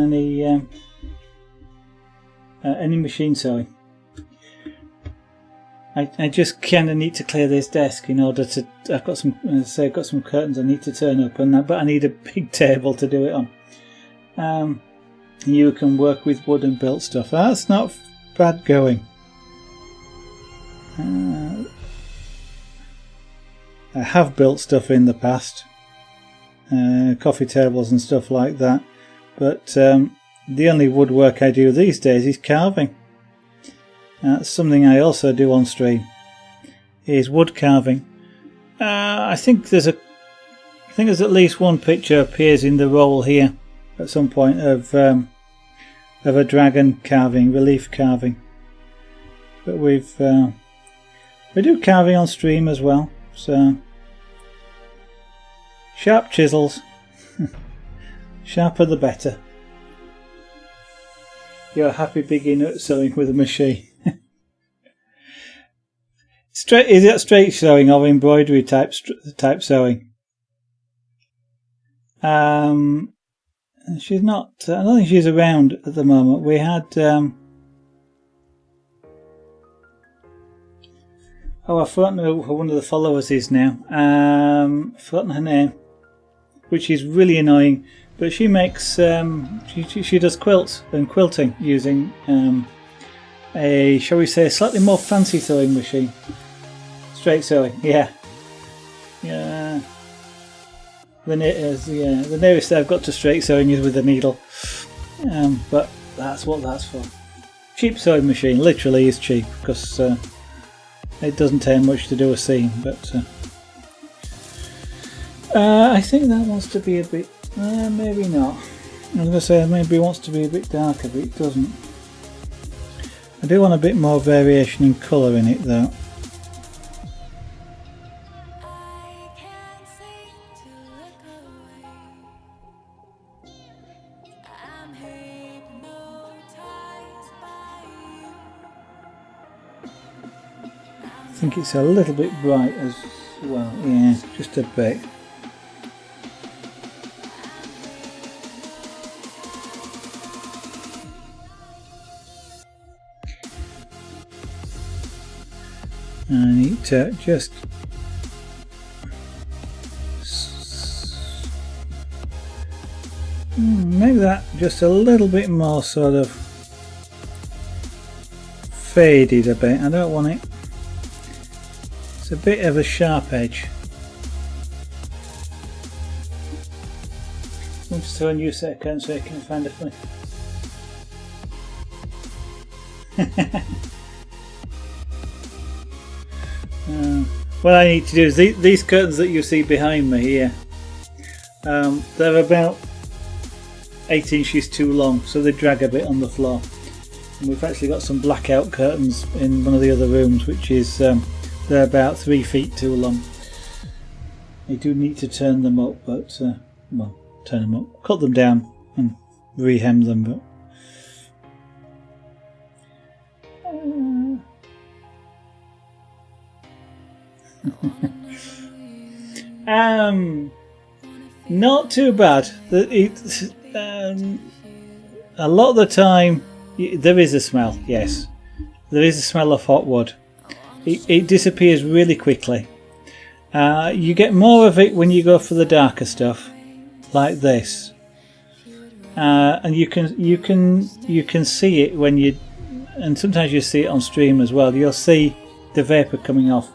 any machine sewing. I just kind of need to clear this desk in order to... I've got some curtains I need to turn up, but I need a big table to do it on. You can work with wood and built stuff. That's not bad going. I have built stuff in the past, coffee tables and stuff like that, but the only woodwork I do these days is carving. That's something I also do on stream, is wood carving. I think there's at least one picture appears in the roll here at some point of a dragon carving, relief carving. But we do carving on stream as well. So sharp chisels, sharper the better. You're a happy beginner at sewing with a machine. Is it straight sewing or embroidery type sewing? She's not. I don't think she's around at the moment. We had. I've forgotten who one of the followers is now. I've forgotten her name, which is really annoying. But she makes. She does quilts and quilting using a, shall we say, a slightly more fancy sewing machine. Straight sewing, yeah. The nearest I've got to straight sewing is with a needle, but that's what that's for. Cheap sewing machine, literally is cheap because it doesn't take much to do a seam. But I think that wants to be a bit, maybe not. I was going to say maybe it wants to be a bit darker, but it doesn't. I do want a bit more variation in colour in it though. I think it's a little bit bright as well, yeah, just a bit. I need to just make that just a little bit more sort of faded a bit. I don't want it. It's a bit of a sharp edge. I'm just throwing you a second so I can find it for me. What I need to do is these curtains that you see behind me here, they're about 8 inches too long, so they drag a bit on the floor. And we've actually got some blackout curtains in one of the other rooms, which is they're about 3 feet too long. You do need to turn them up, but well, turn them up, cut them down, and rehem them. But not too bad. A lot of the time there is a smell, yes. There is a smell of hot wood. It disappears really quickly. You get more of it when you go for the darker stuff, like this. And you can see it when you, and sometimes you see it on stream as well. You'll see the vapour coming off.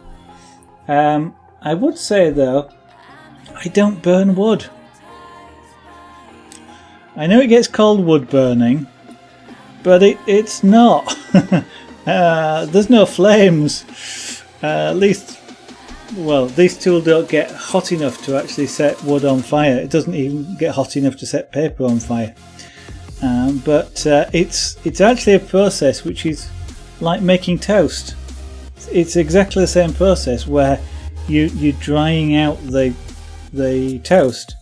I would say though, I don't burn wood. I know it gets called wood burning, but it's not. There's no flames. At least, well, these tools don't get hot enough to actually set wood on fire. It doesn't even get hot enough to set paper on fire. But it's actually a process which is like making toast. It's exactly the same process where you're drying out the toast,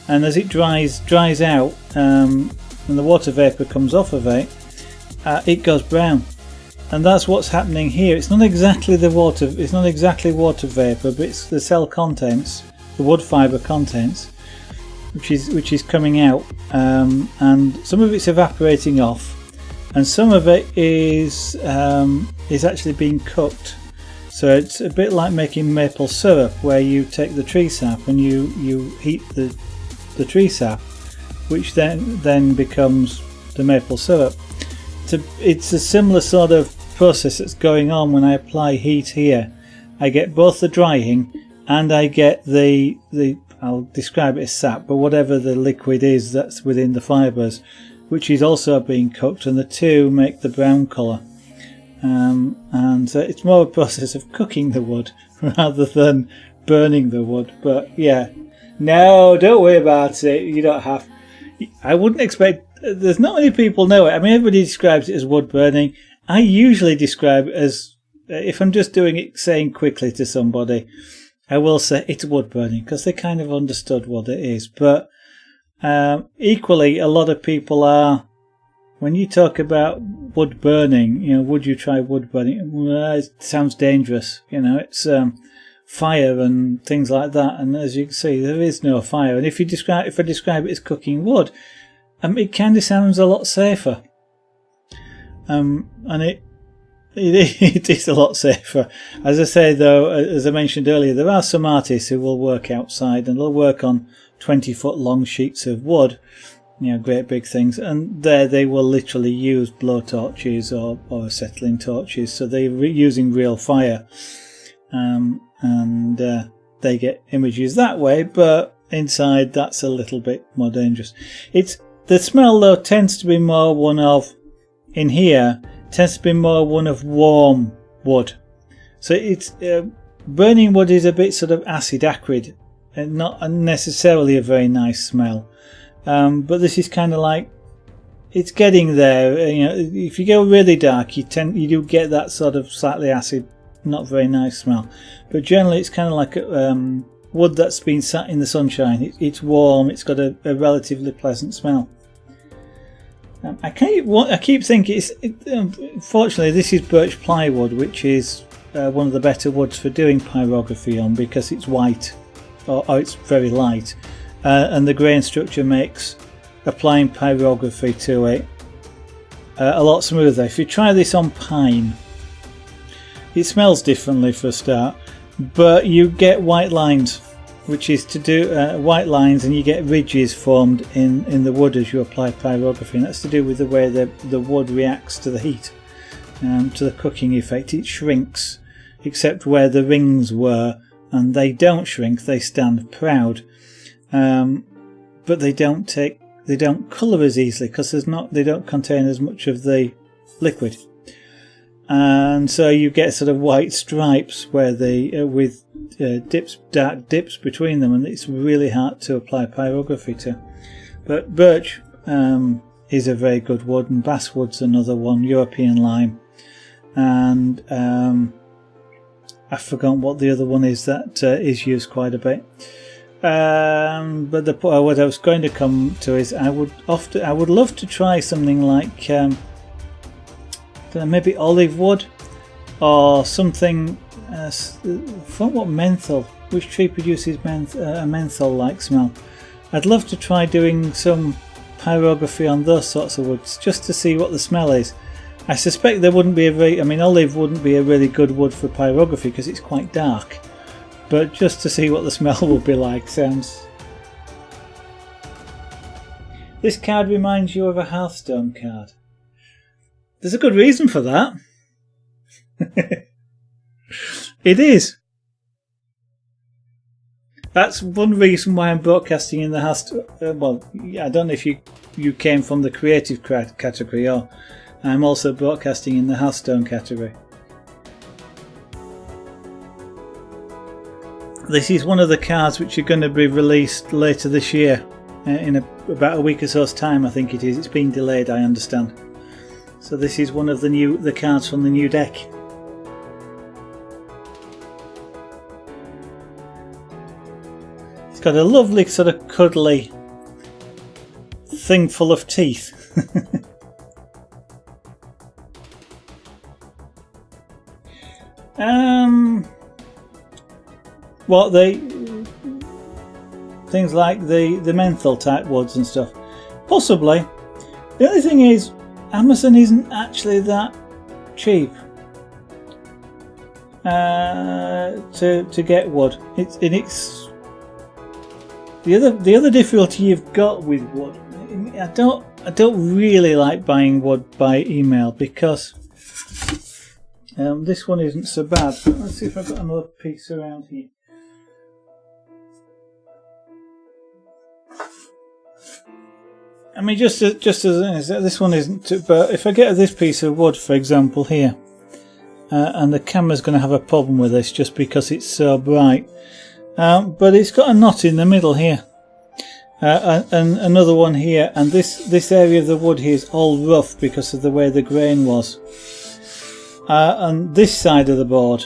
and as it dries out, and the water vapour comes off of it, it goes brown. And that's what's happening here. It's not exactly the water. It's not exactly water vapour, but it's the cell contents, the wood fibre contents, which is coming out, and some of it's evaporating off, and some of it is actually being cooked. So it's a bit like making maple syrup, where you take the tree sap and you heat the tree sap, which then becomes the maple syrup. It's a similar sort of process that's going on when I apply heat here. I get both the drying and I get the I'll describe it as sap, but whatever the liquid is that's within the fibres, which is also being cooked, and the two make the brown colour. And it's more a process of cooking the wood rather than burning the wood. But yeah, no, don't worry about it. You don't have. I wouldn't expect. There's not many people know it. I mean, everybody describes it as wood burning. I usually describe it as, if I'm just doing it, saying quickly to somebody, I will say it's wood burning because they kind of understood what it is. But equally, a lot of people are. When you talk about wood burning, you know, would you try wood burning? Well, it sounds dangerous. You know, it's fire and things like that. And as you can see, there is no fire. And if I describe it as cooking wood, it kind of sounds a lot safer. And it is a lot safer. As I say, though, as I mentioned earlier, there are some artists who will work outside and they'll work on 20-foot long sheets of wood. You know, great big things, and there they will literally use blow torches or acetylene torches, so they're using real fire, and they get images that way. But inside, that's a little bit more dangerous. The smell though tends to be more one of, in here, tends to be more one of warm wood. So it's burning wood is a bit sort of acid and not necessarily a very nice smell. But this is kind of like, it's getting there. You know, if you go really dark, you do get that sort of slightly acid, not very nice smell. But generally, it's kind of like wood that's been sat in the sunshine. It's warm. It's got a relatively pleasant smell. I keep thinking unfortunately, this is birch plywood, which is one of the better woods for doing pyrography on because it's white, or it's very light. And the grain structure makes applying pyrography to it a lot smoother. If you try this on pine, it smells differently for a start, but you get white lines, which is to do white lines, and you get ridges formed in the wood as you apply pyrography, and that's to do with the way the wood reacts to the heat, to the cooking effect. It shrinks, except where the rings were, and they don't shrink, they stand proud. But they don't colour as easily because they don't contain as much of the liquid, and so you get sort of white stripes where they with dark dips between them, and it's really hard to apply pyrography to. But birch is a very good wood, and basswood's another one, European lime, and I've forgotten what the other one is that is used quite a bit. But what I was going to come to is I would love to try something like maybe olive wood or something from what menthol. Which tree produces a menthol-like smell? I'd love to try doing some pyrography on those sorts of woods just to see what the smell is. I suspect there wouldn't be olive wouldn't be a really good wood for pyrography because it's quite dark. But just to see what the smell will be like sounds. This card reminds you of a Hearthstone card. There's a good reason for that. It is. That's one reason why I'm broadcasting in the Hearthstone. Well, I don't know if you came from the creative category, or I'm also broadcasting in the Hearthstone category. This is one of the cards which are going to be released later this year, in about a week or so's time, I think it is. It's been delayed, I understand. So this is one of the cards from the new deck. It's got a lovely sort of cuddly thing full of teeth. What things like the menthol type woods and stuff, possibly. The only thing is, Amazon isn't actually that cheap to get wood. It's the other difficulty you've got with wood. I don't really like buying wood by email because this one isn't so bad. Let's see if I've got another piece around here. I mean, just as this one isn't, but if I get this piece of wood, for example, here, and the camera's going to have a problem with this just because it's so bright, but it's got a knot in the middle here, and another one here, and this area of the wood here is all rough because of the way the grain was, and this side of the board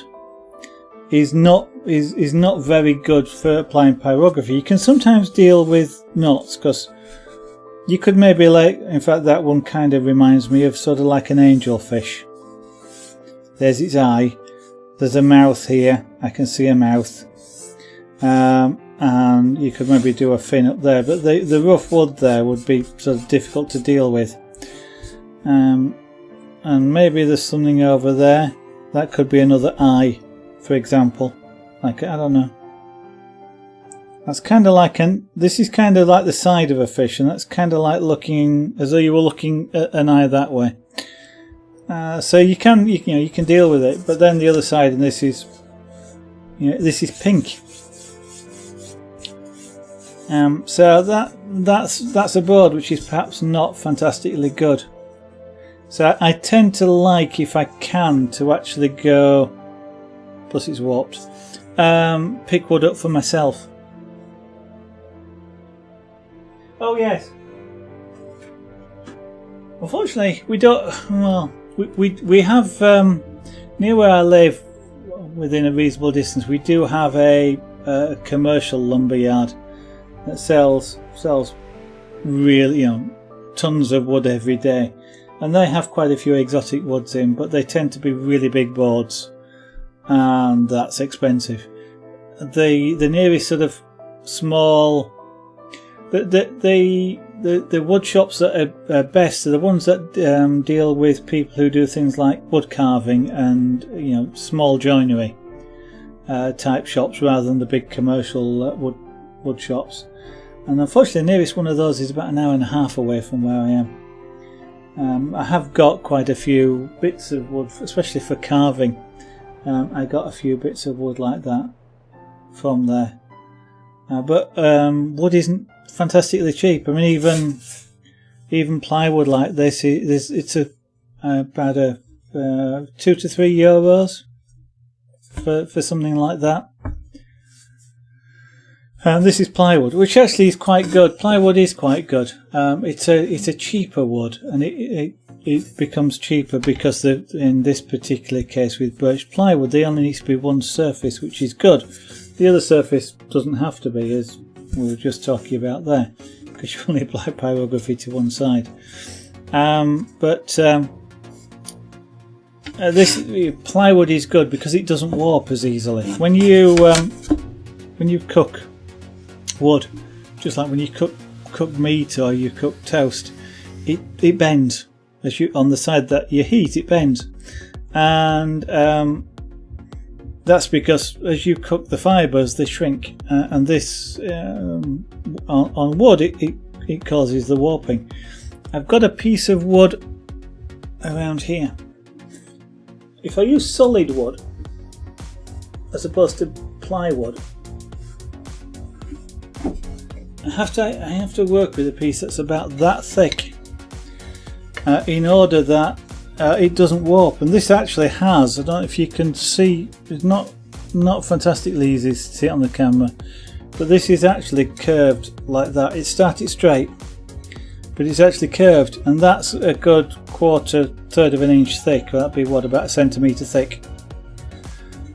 is not very good for applying pyrography. You can sometimes deal with knots because you could maybe, like, in fact that one kind of reminds me of sort of like an angelfish. There's its eye, there's a mouth here, I can see a mouth, and you could maybe do a fin up there, but the rough wood there would be sort of difficult to deal with, and maybe there's something over there, that could be another eye, for example, like, I don't know. That's kind of like this is kind of like the side of a fish, and that's kind of like looking as though you were looking at an eye that way. So you can deal with it, but then the other side, and this is pink. So that's a board which is perhaps not fantastically good. So I tend to like, if I can, to actually go. Plus it's warped. Pick wood up for myself. Oh yes. Unfortunately, we don't. Well, we have near where I live, within a reasonable distance, we do have a commercial lumber yard that sells really, tons of wood every day, and they have quite a few exotic woods in, but they tend to be really big boards, and that's expensive. The nearest sort of small. The wood shops that are best are the ones that deal with people who do things like wood carving and small joinery type shops, rather than the big commercial wood shops. And unfortunately, the nearest one of those is about an hour and a half away from where I am. I have got quite a few bits of wood, especially for carving. I got a few bits of wood like that from there, but wood isn't fantastically cheap. I mean, even plywood like this, it's about €2 to €3 for something like that. This is plywood, which actually is quite good. Plywood is quite good. It's a cheaper wood, and it becomes cheaper because in this particular case with birch plywood, there only needs to be one surface, which is good. The other surface doesn't have to be, as we were just talking about there, because you only apply pyrography to one side. This plywood is good because it doesn't warp as easily. When you cook wood, just like when you cook meat or you cook toast, it bends on the side that you heat. It bends, and that's because as you cook the fibres, they shrink, and this on wood it causes the warping. I've got a piece of wood around here. If I use solid wood as opposed to plywood, I have to work with a piece that's about that thick in order that it doesn't warp. And this actually has, I don't know if you can see, it's not fantastically easy to see it on the camera, but this is actually curved like that. It started straight, but it's actually curved, and that's a good third of an inch thick. That'd be about 1 centimetre thick.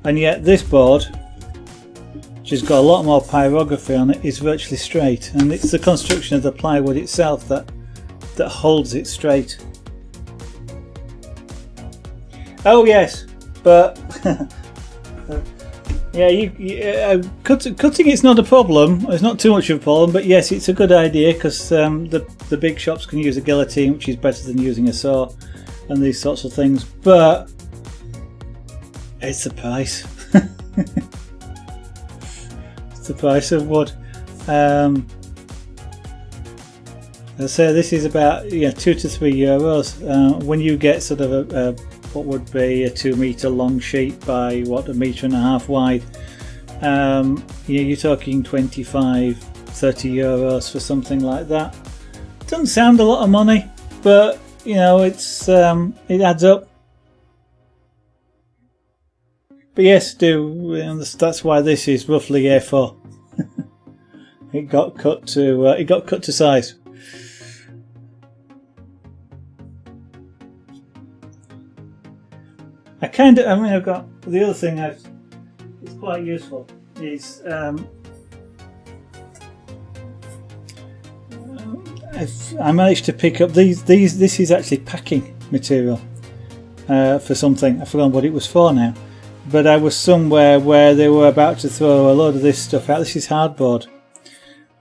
And yet this board, which has got a lot more pyrography on it, is virtually straight, and it's the construction of the plywood itself that holds it straight. Oh yes, but yeah, cutting it's not a problem. It's not too much of a problem, but yes, it's a good idea because the big shops can use a guillotine, which is better than using a saw, and these sorts of things. But it's the price. It's the price of wood. I say this is about €2 to €3. When you get sort of what would be a 2 metre long sheet by €1.5 meters wide, you're talking €25 to €30 for something like that. Doesn't sound a lot of money, but you know, it's it adds up. But yes, that's why this is roughly A4. It got cut to size. I've got the other thing it's quite useful is I managed to pick up these. This is actually packing material for something. I've forgotten what it was for now. But I was somewhere where they were about to throw a load of this stuff out. This is hardboard.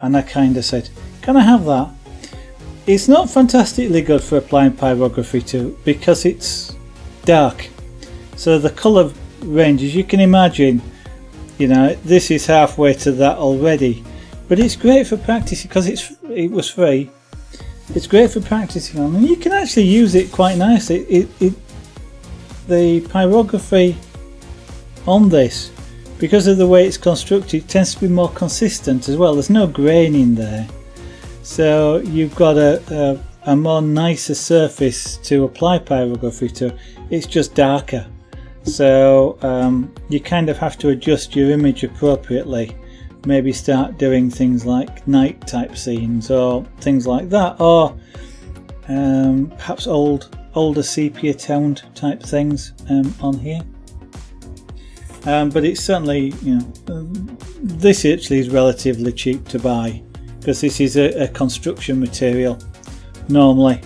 And I kind of said, can I have that? It's not fantastically good for applying pyrography to because it's dark. So the colour ranges, you can imagine, you know, this is halfway to that already. But it's great for practicing because it was free. It's great for practicing on, and you can actually use it quite nicely. The pyrography on this, because of the way it's constructed, it tends to be more consistent as well. There's no grain in there, so you've got a more nicer surface to apply pyrography to. It's just darker, so you kind of have to adjust your image appropriately. Maybe start doing things like night type scenes or things like that, or perhaps older sepia toned type things on here. But it's certainly, you know, this actually is relatively cheap to buy because this is a construction material normally,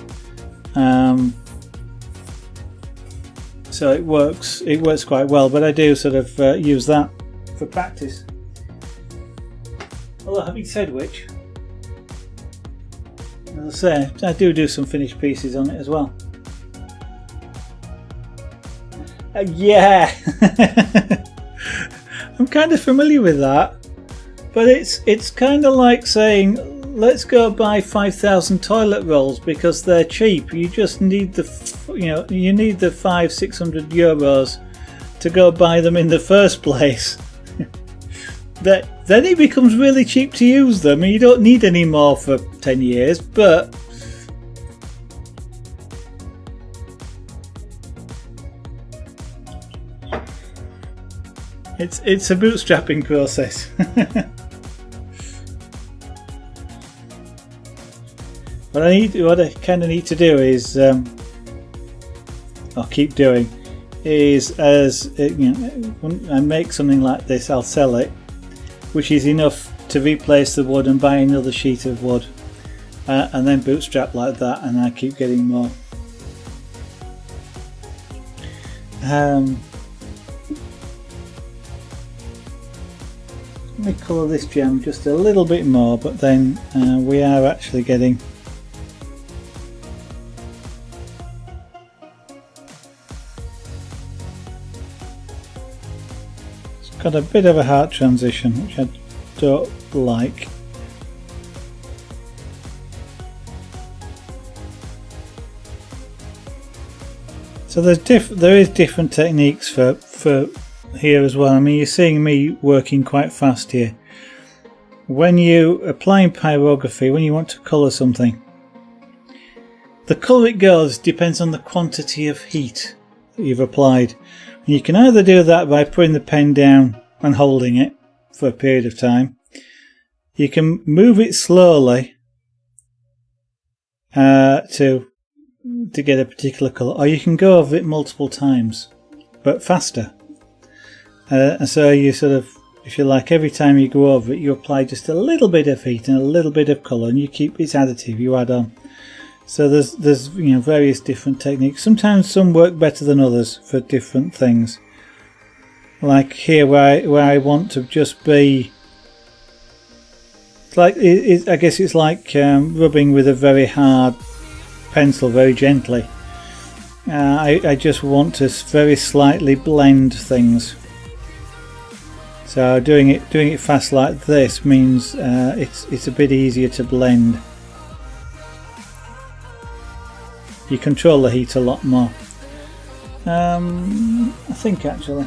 so it works quite well. But I do sort of use that for practice. Although having said which, as I say, I do some finished pieces on it as well. Yeah. I'm kind of familiar with that, but it's kind of like saying, let's go buy 5,000 toilet rolls because they're cheap. You just need the 500-600 euros to go buy them in the first place. Then it becomes really cheap to use them, and you don't need any more for 10 years. But it's a bootstrapping process. What I kind of need to do is, I'll keep doing, is when I make something like this, I'll sell it, which is enough to replace the wood and buy another sheet of wood, and then bootstrap like that, and I keep getting more. Let me colour this gem just a little bit more, but then we are actually getting it's got a bit of a heart transition, which I don't like. So there is different techniques for here as well. I mean, you're seeing me working quite fast here. When you applying pyrography, when you want to colour something, the colour it goes depends on the quantity of heat that you've applied. And you can either do that by putting the pen down and holding it for a period of time. You can move it slowly to get a particular colour, or you can go over it multiple times, but faster. And so you sort of, if you like, every time you go over it, you apply just a little bit of heat and a little bit of colour, and you keep it's additive. You add on. So there's various different techniques. Sometimes some work better than others for different things. Like here, where I want to just be. It's like I guess it's like rubbing with a very hard pencil very gently. I just want to very slightly blend things. So doing it fast like this means it's a bit easier to blend. You control the heat a lot more. I think actually.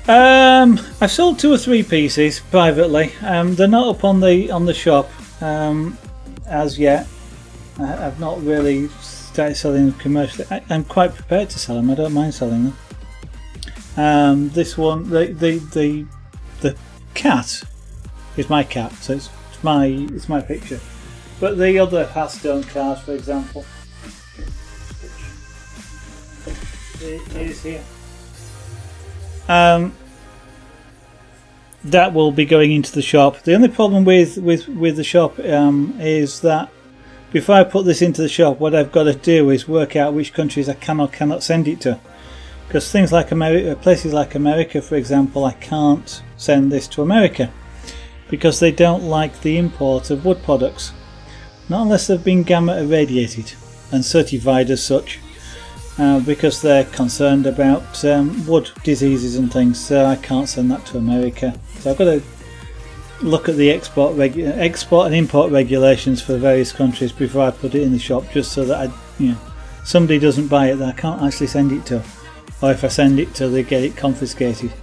I've sold 2 or 3 pieces privately. They're not up on the shop as yet. I've not really started selling them commercially. I'm quite prepared to sell them. I don't mind selling them. This one, the cat is my cat, so it's my picture. But the other Hearthstone cards, for example, it is here. That will be going into the shop. The only problem with the shop is that before I put this into the shop, what I've got to do is work out which countries I can or cannot send it to. Because things like America, places like America, for example, I can't send this to America because they don't like the import of wood products, not unless they've been gamma irradiated and certified as such. Because they're concerned about wood diseases and things, so I can't send that to America. So I've got to look at the export and import regulations for various countries before I put it in the shop, just so that somebody doesn't buy it that I can't actually send it to, or if I send it to, they get it confiscated.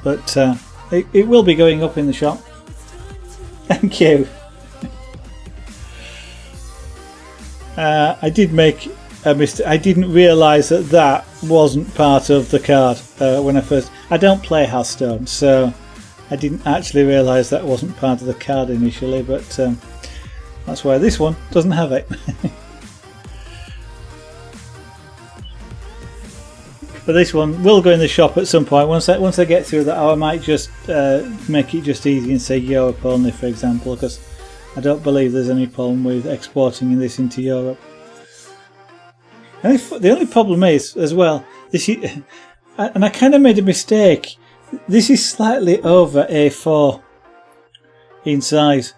But it will be going up in the shop. Thank you. I did make a mistake. I didn't realise that wasn't part of the card when I first. I don't play Hearthstone, so I didn't actually realise that wasn't part of the card initially. But that's why this one doesn't have it. But this one will go in the shop at some point. Once I get through that, I might just make it just easy and say Europe only, for example, because I don't believe there's any problem with exporting this into Europe. And the only problem is, as well, and I kind of made a mistake. This is slightly over A4 in size,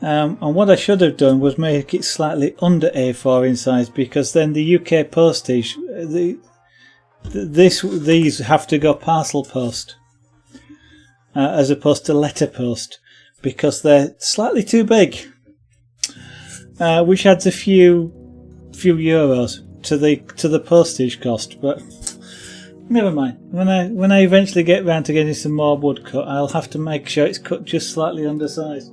and what I should have done was make it slightly under A4 in size, because then the UK postage, these have to go parcel post as opposed to letter post, because they're slightly too big, which adds a few euros to the postage cost. But never mind. When I eventually get round to getting some more wood cut, I'll have to make sure it's cut just slightly undersized.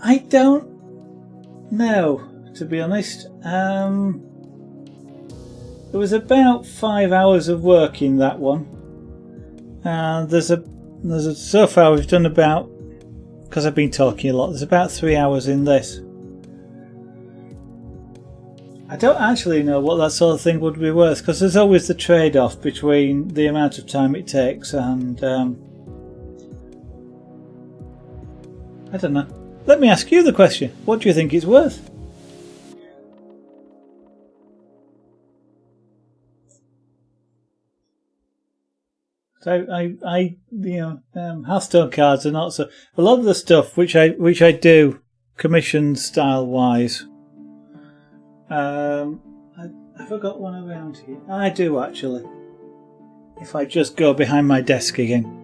I don't know, to be honest. There was about 5 hours of work in that one. So far we've done about, because I've been talking a lot, there's about 3 hours in this. I don't actually know what that sort of thing would be worth, because there's always the trade-off between the amount of time it takes and I don't know. Let me ask you the question. What do you think it's worth? Hearthstone cards are not so. A lot of the stuff which I do commission style wise. Have I got one around here? I do actually. If I just go behind my desk again.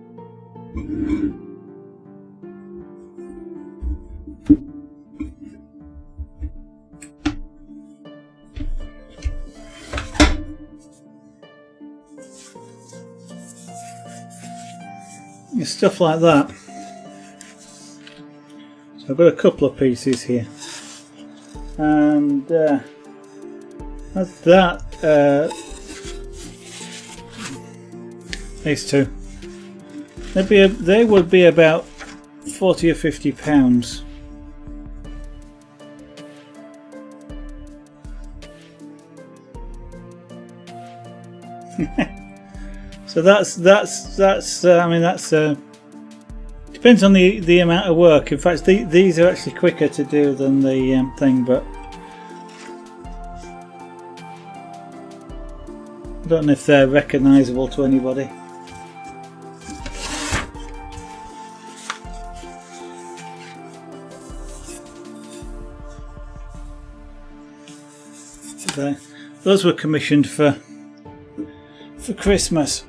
Stuff like that. So I've got a couple of pieces here, and that's that. These two. They would be about £40 or £50. So that's I mean, that's depends on the amount of work. In fact, these are actually quicker to do than the thing, but I don't know if they're recognisable to anybody. Those were commissioned for Christmas.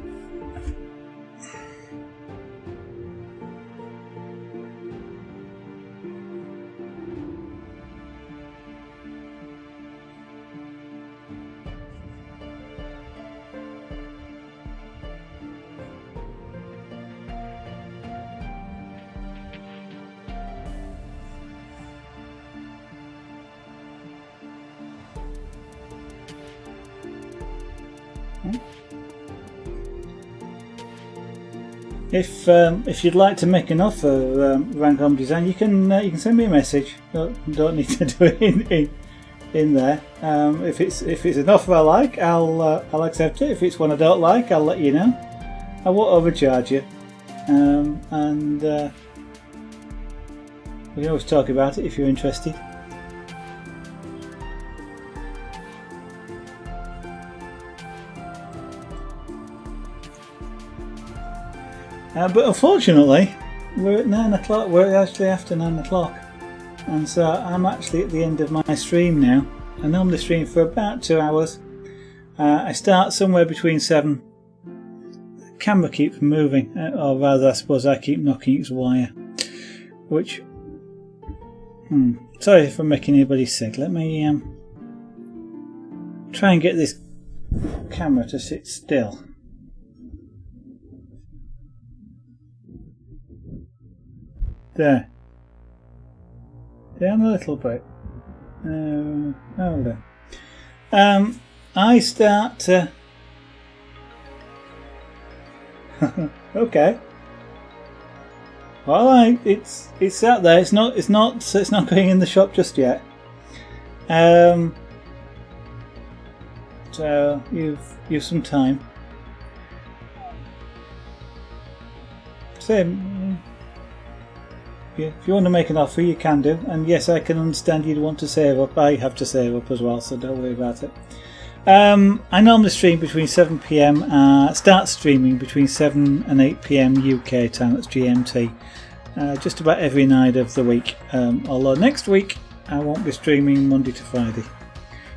If you'd like to make an offer, Random Design, you can send me a message. Don't need to do it in there. If it's an offer I like, I'll accept it. If it's one I don't like, I'll let you know. I won't overcharge you, and we can always talk about it if you're interested. But unfortunately, we're at 9 o'clock. We're actually after 9 o'clock, and so I'm actually at the end of my stream now. I normally stream for about 2 hours. I start somewhere between 7. The camera keeps moving, or rather, I suppose I keep knocking its wire. Which, sorry if I'm making anybody sick. Let me try and get this camera to sit still. There. Down a little bit. Hold on. I start to... Okay. Alright, it's out there. It's not going in the shop just yet. So you've some time. Same. Yeah, if you want to make an offer, you can do. And yes, I can understand you'd want to save up. I have to save up as well, so don't worry about it. I normally stream between 7 PM. Start streaming between 7 and 8 PM UK time. That's GMT. Just about every night of the week. Although next week I won't be streaming Monday to Friday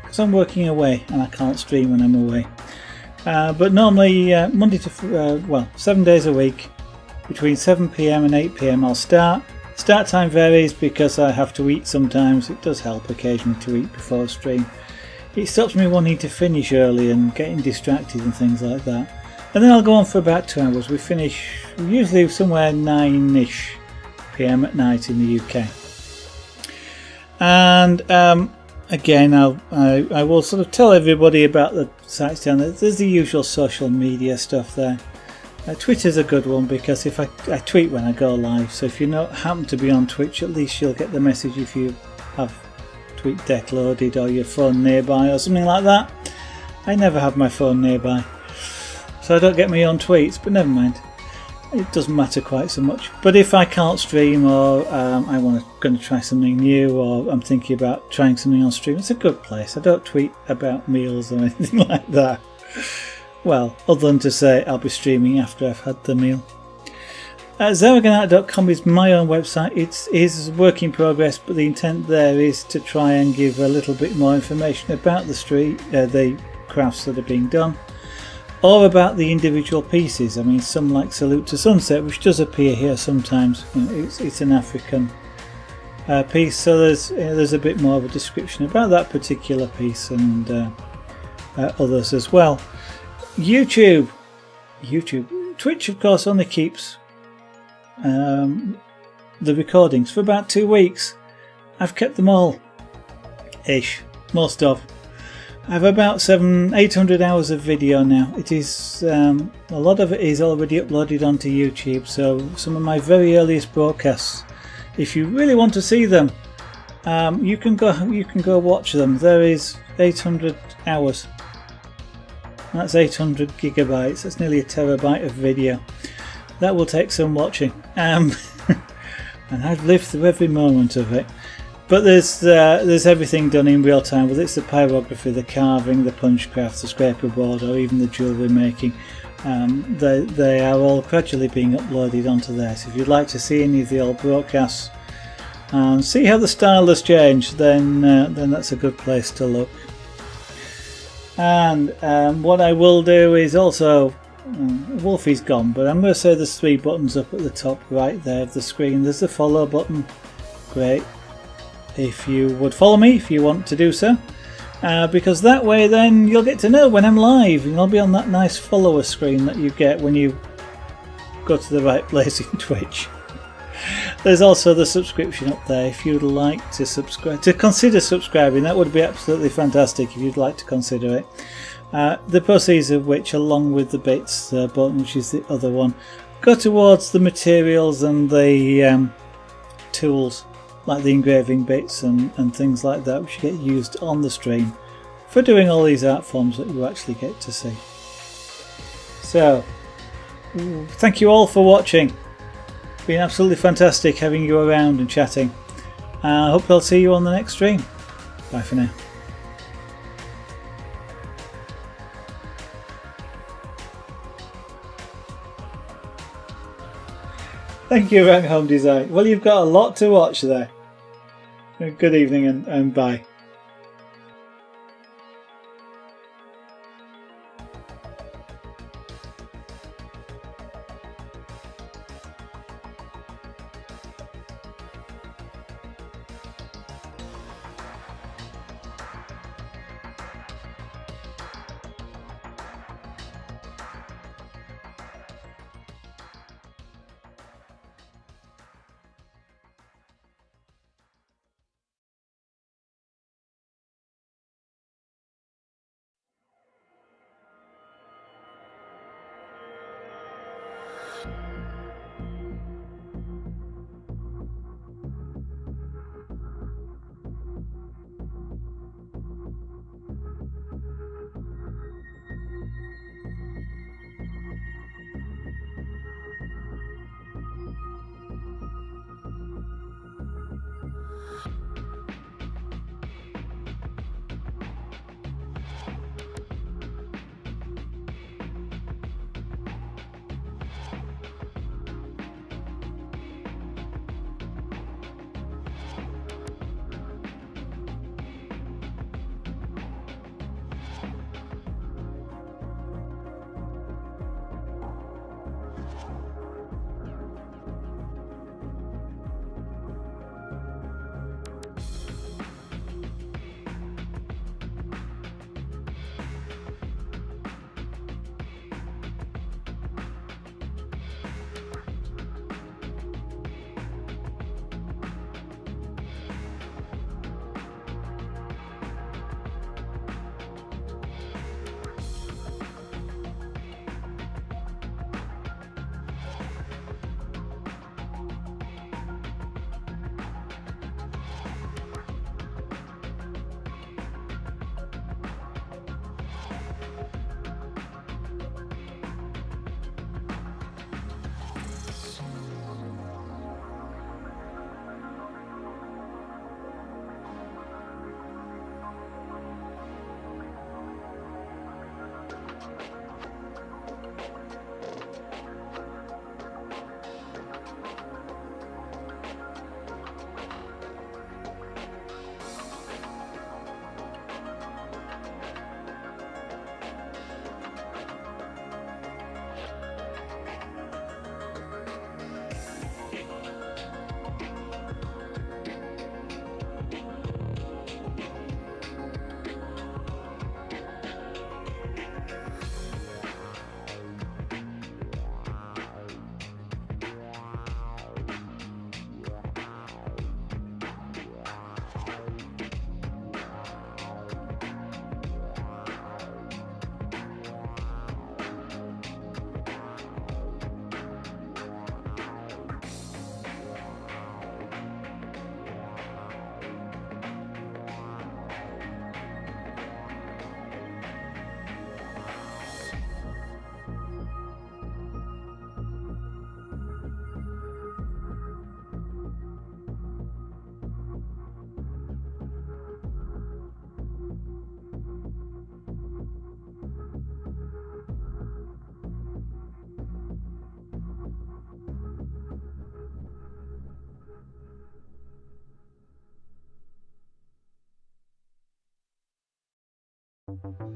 because I'm working away and I can't stream when I'm away. But normally Monday to 7 days a week between 7 PM and 8 PM I'll start. Start time varies because I have to eat sometimes. It does help occasionally to eat before a stream. It stops me wanting to finish early and getting distracted and things like that. And then I'll go on for about 2 hours. We finish usually somewhere 9ish PM at night in the UK. And again, I will sort of tell everybody about the sites down there. There's the usual social media stuff there. Twitter's a good one because if I tweet when I go live, so if you happen to be on Twitch, at least you'll get the message if you have TweetDeck loaded or your phone nearby or something like that. I never have my phone nearby, so I don't get my own tweets, but never mind. It doesn't matter quite so much. But if I can't stream or I'm going to try something new or I'm thinking about trying something on stream, it's a good place. I don't tweet about meals or anything like that. Well, other than to say I'll be streaming after I've had the meal. Zaragonart.com is my own website. It is work in progress, but the intent there is to try and give a little bit more information about the crafts that are being done, or about the individual pieces. I mean, some like Salute to Sunset, which does appear here sometimes. It's an African piece, so there's a bit more of a description about that particular piece and others as well. YouTube, Twitch of course only keeps the recordings for about 2 weeks. I've kept them all ish, most of. I have about 800 hours of video now. It is a lot of it is already uploaded onto YouTube, so some of my very earliest broadcasts, if you really want to see them, you can go watch them. There is 800 hours. That's 800 gigabytes. That's nearly a terabyte of video. That will take some watching, and I've lived through every moment of it. But there's everything done in real time, whether it's the pyrography, the carving, the punch crafts, the scraper board, or even the jewellery making. They are all gradually being uploaded onto there. So if you'd like to see any of the old broadcasts and see how the style has changed, then that's a good place to look. And what I will do is also, Wolfie's gone, but I'm going to say there's 3 buttons up at the top right there of the screen. There's the follow button. Great. If you would follow me if you want to do so, because that way then you'll get to know when I'm live and I'll be on that nice follower screen that you get when you go to the right place in Twitch. There's also the subscription up there if you'd like to consider subscribing. That would be absolutely fantastic if you'd like to consider it. The proceeds of which, along with the bits, button, which is the other one, go towards the materials and the tools, like the engraving bits and things like that, which get used on the stream for doing all these art forms that you actually get to see. So, thank you all for watching. It's been absolutely fantastic having you around and chatting. I hope I'll see you on the next stream. Bye for now. Thank you, Rank Home Design. Well, you've got a lot to watch there. Good evening and bye. Thank you.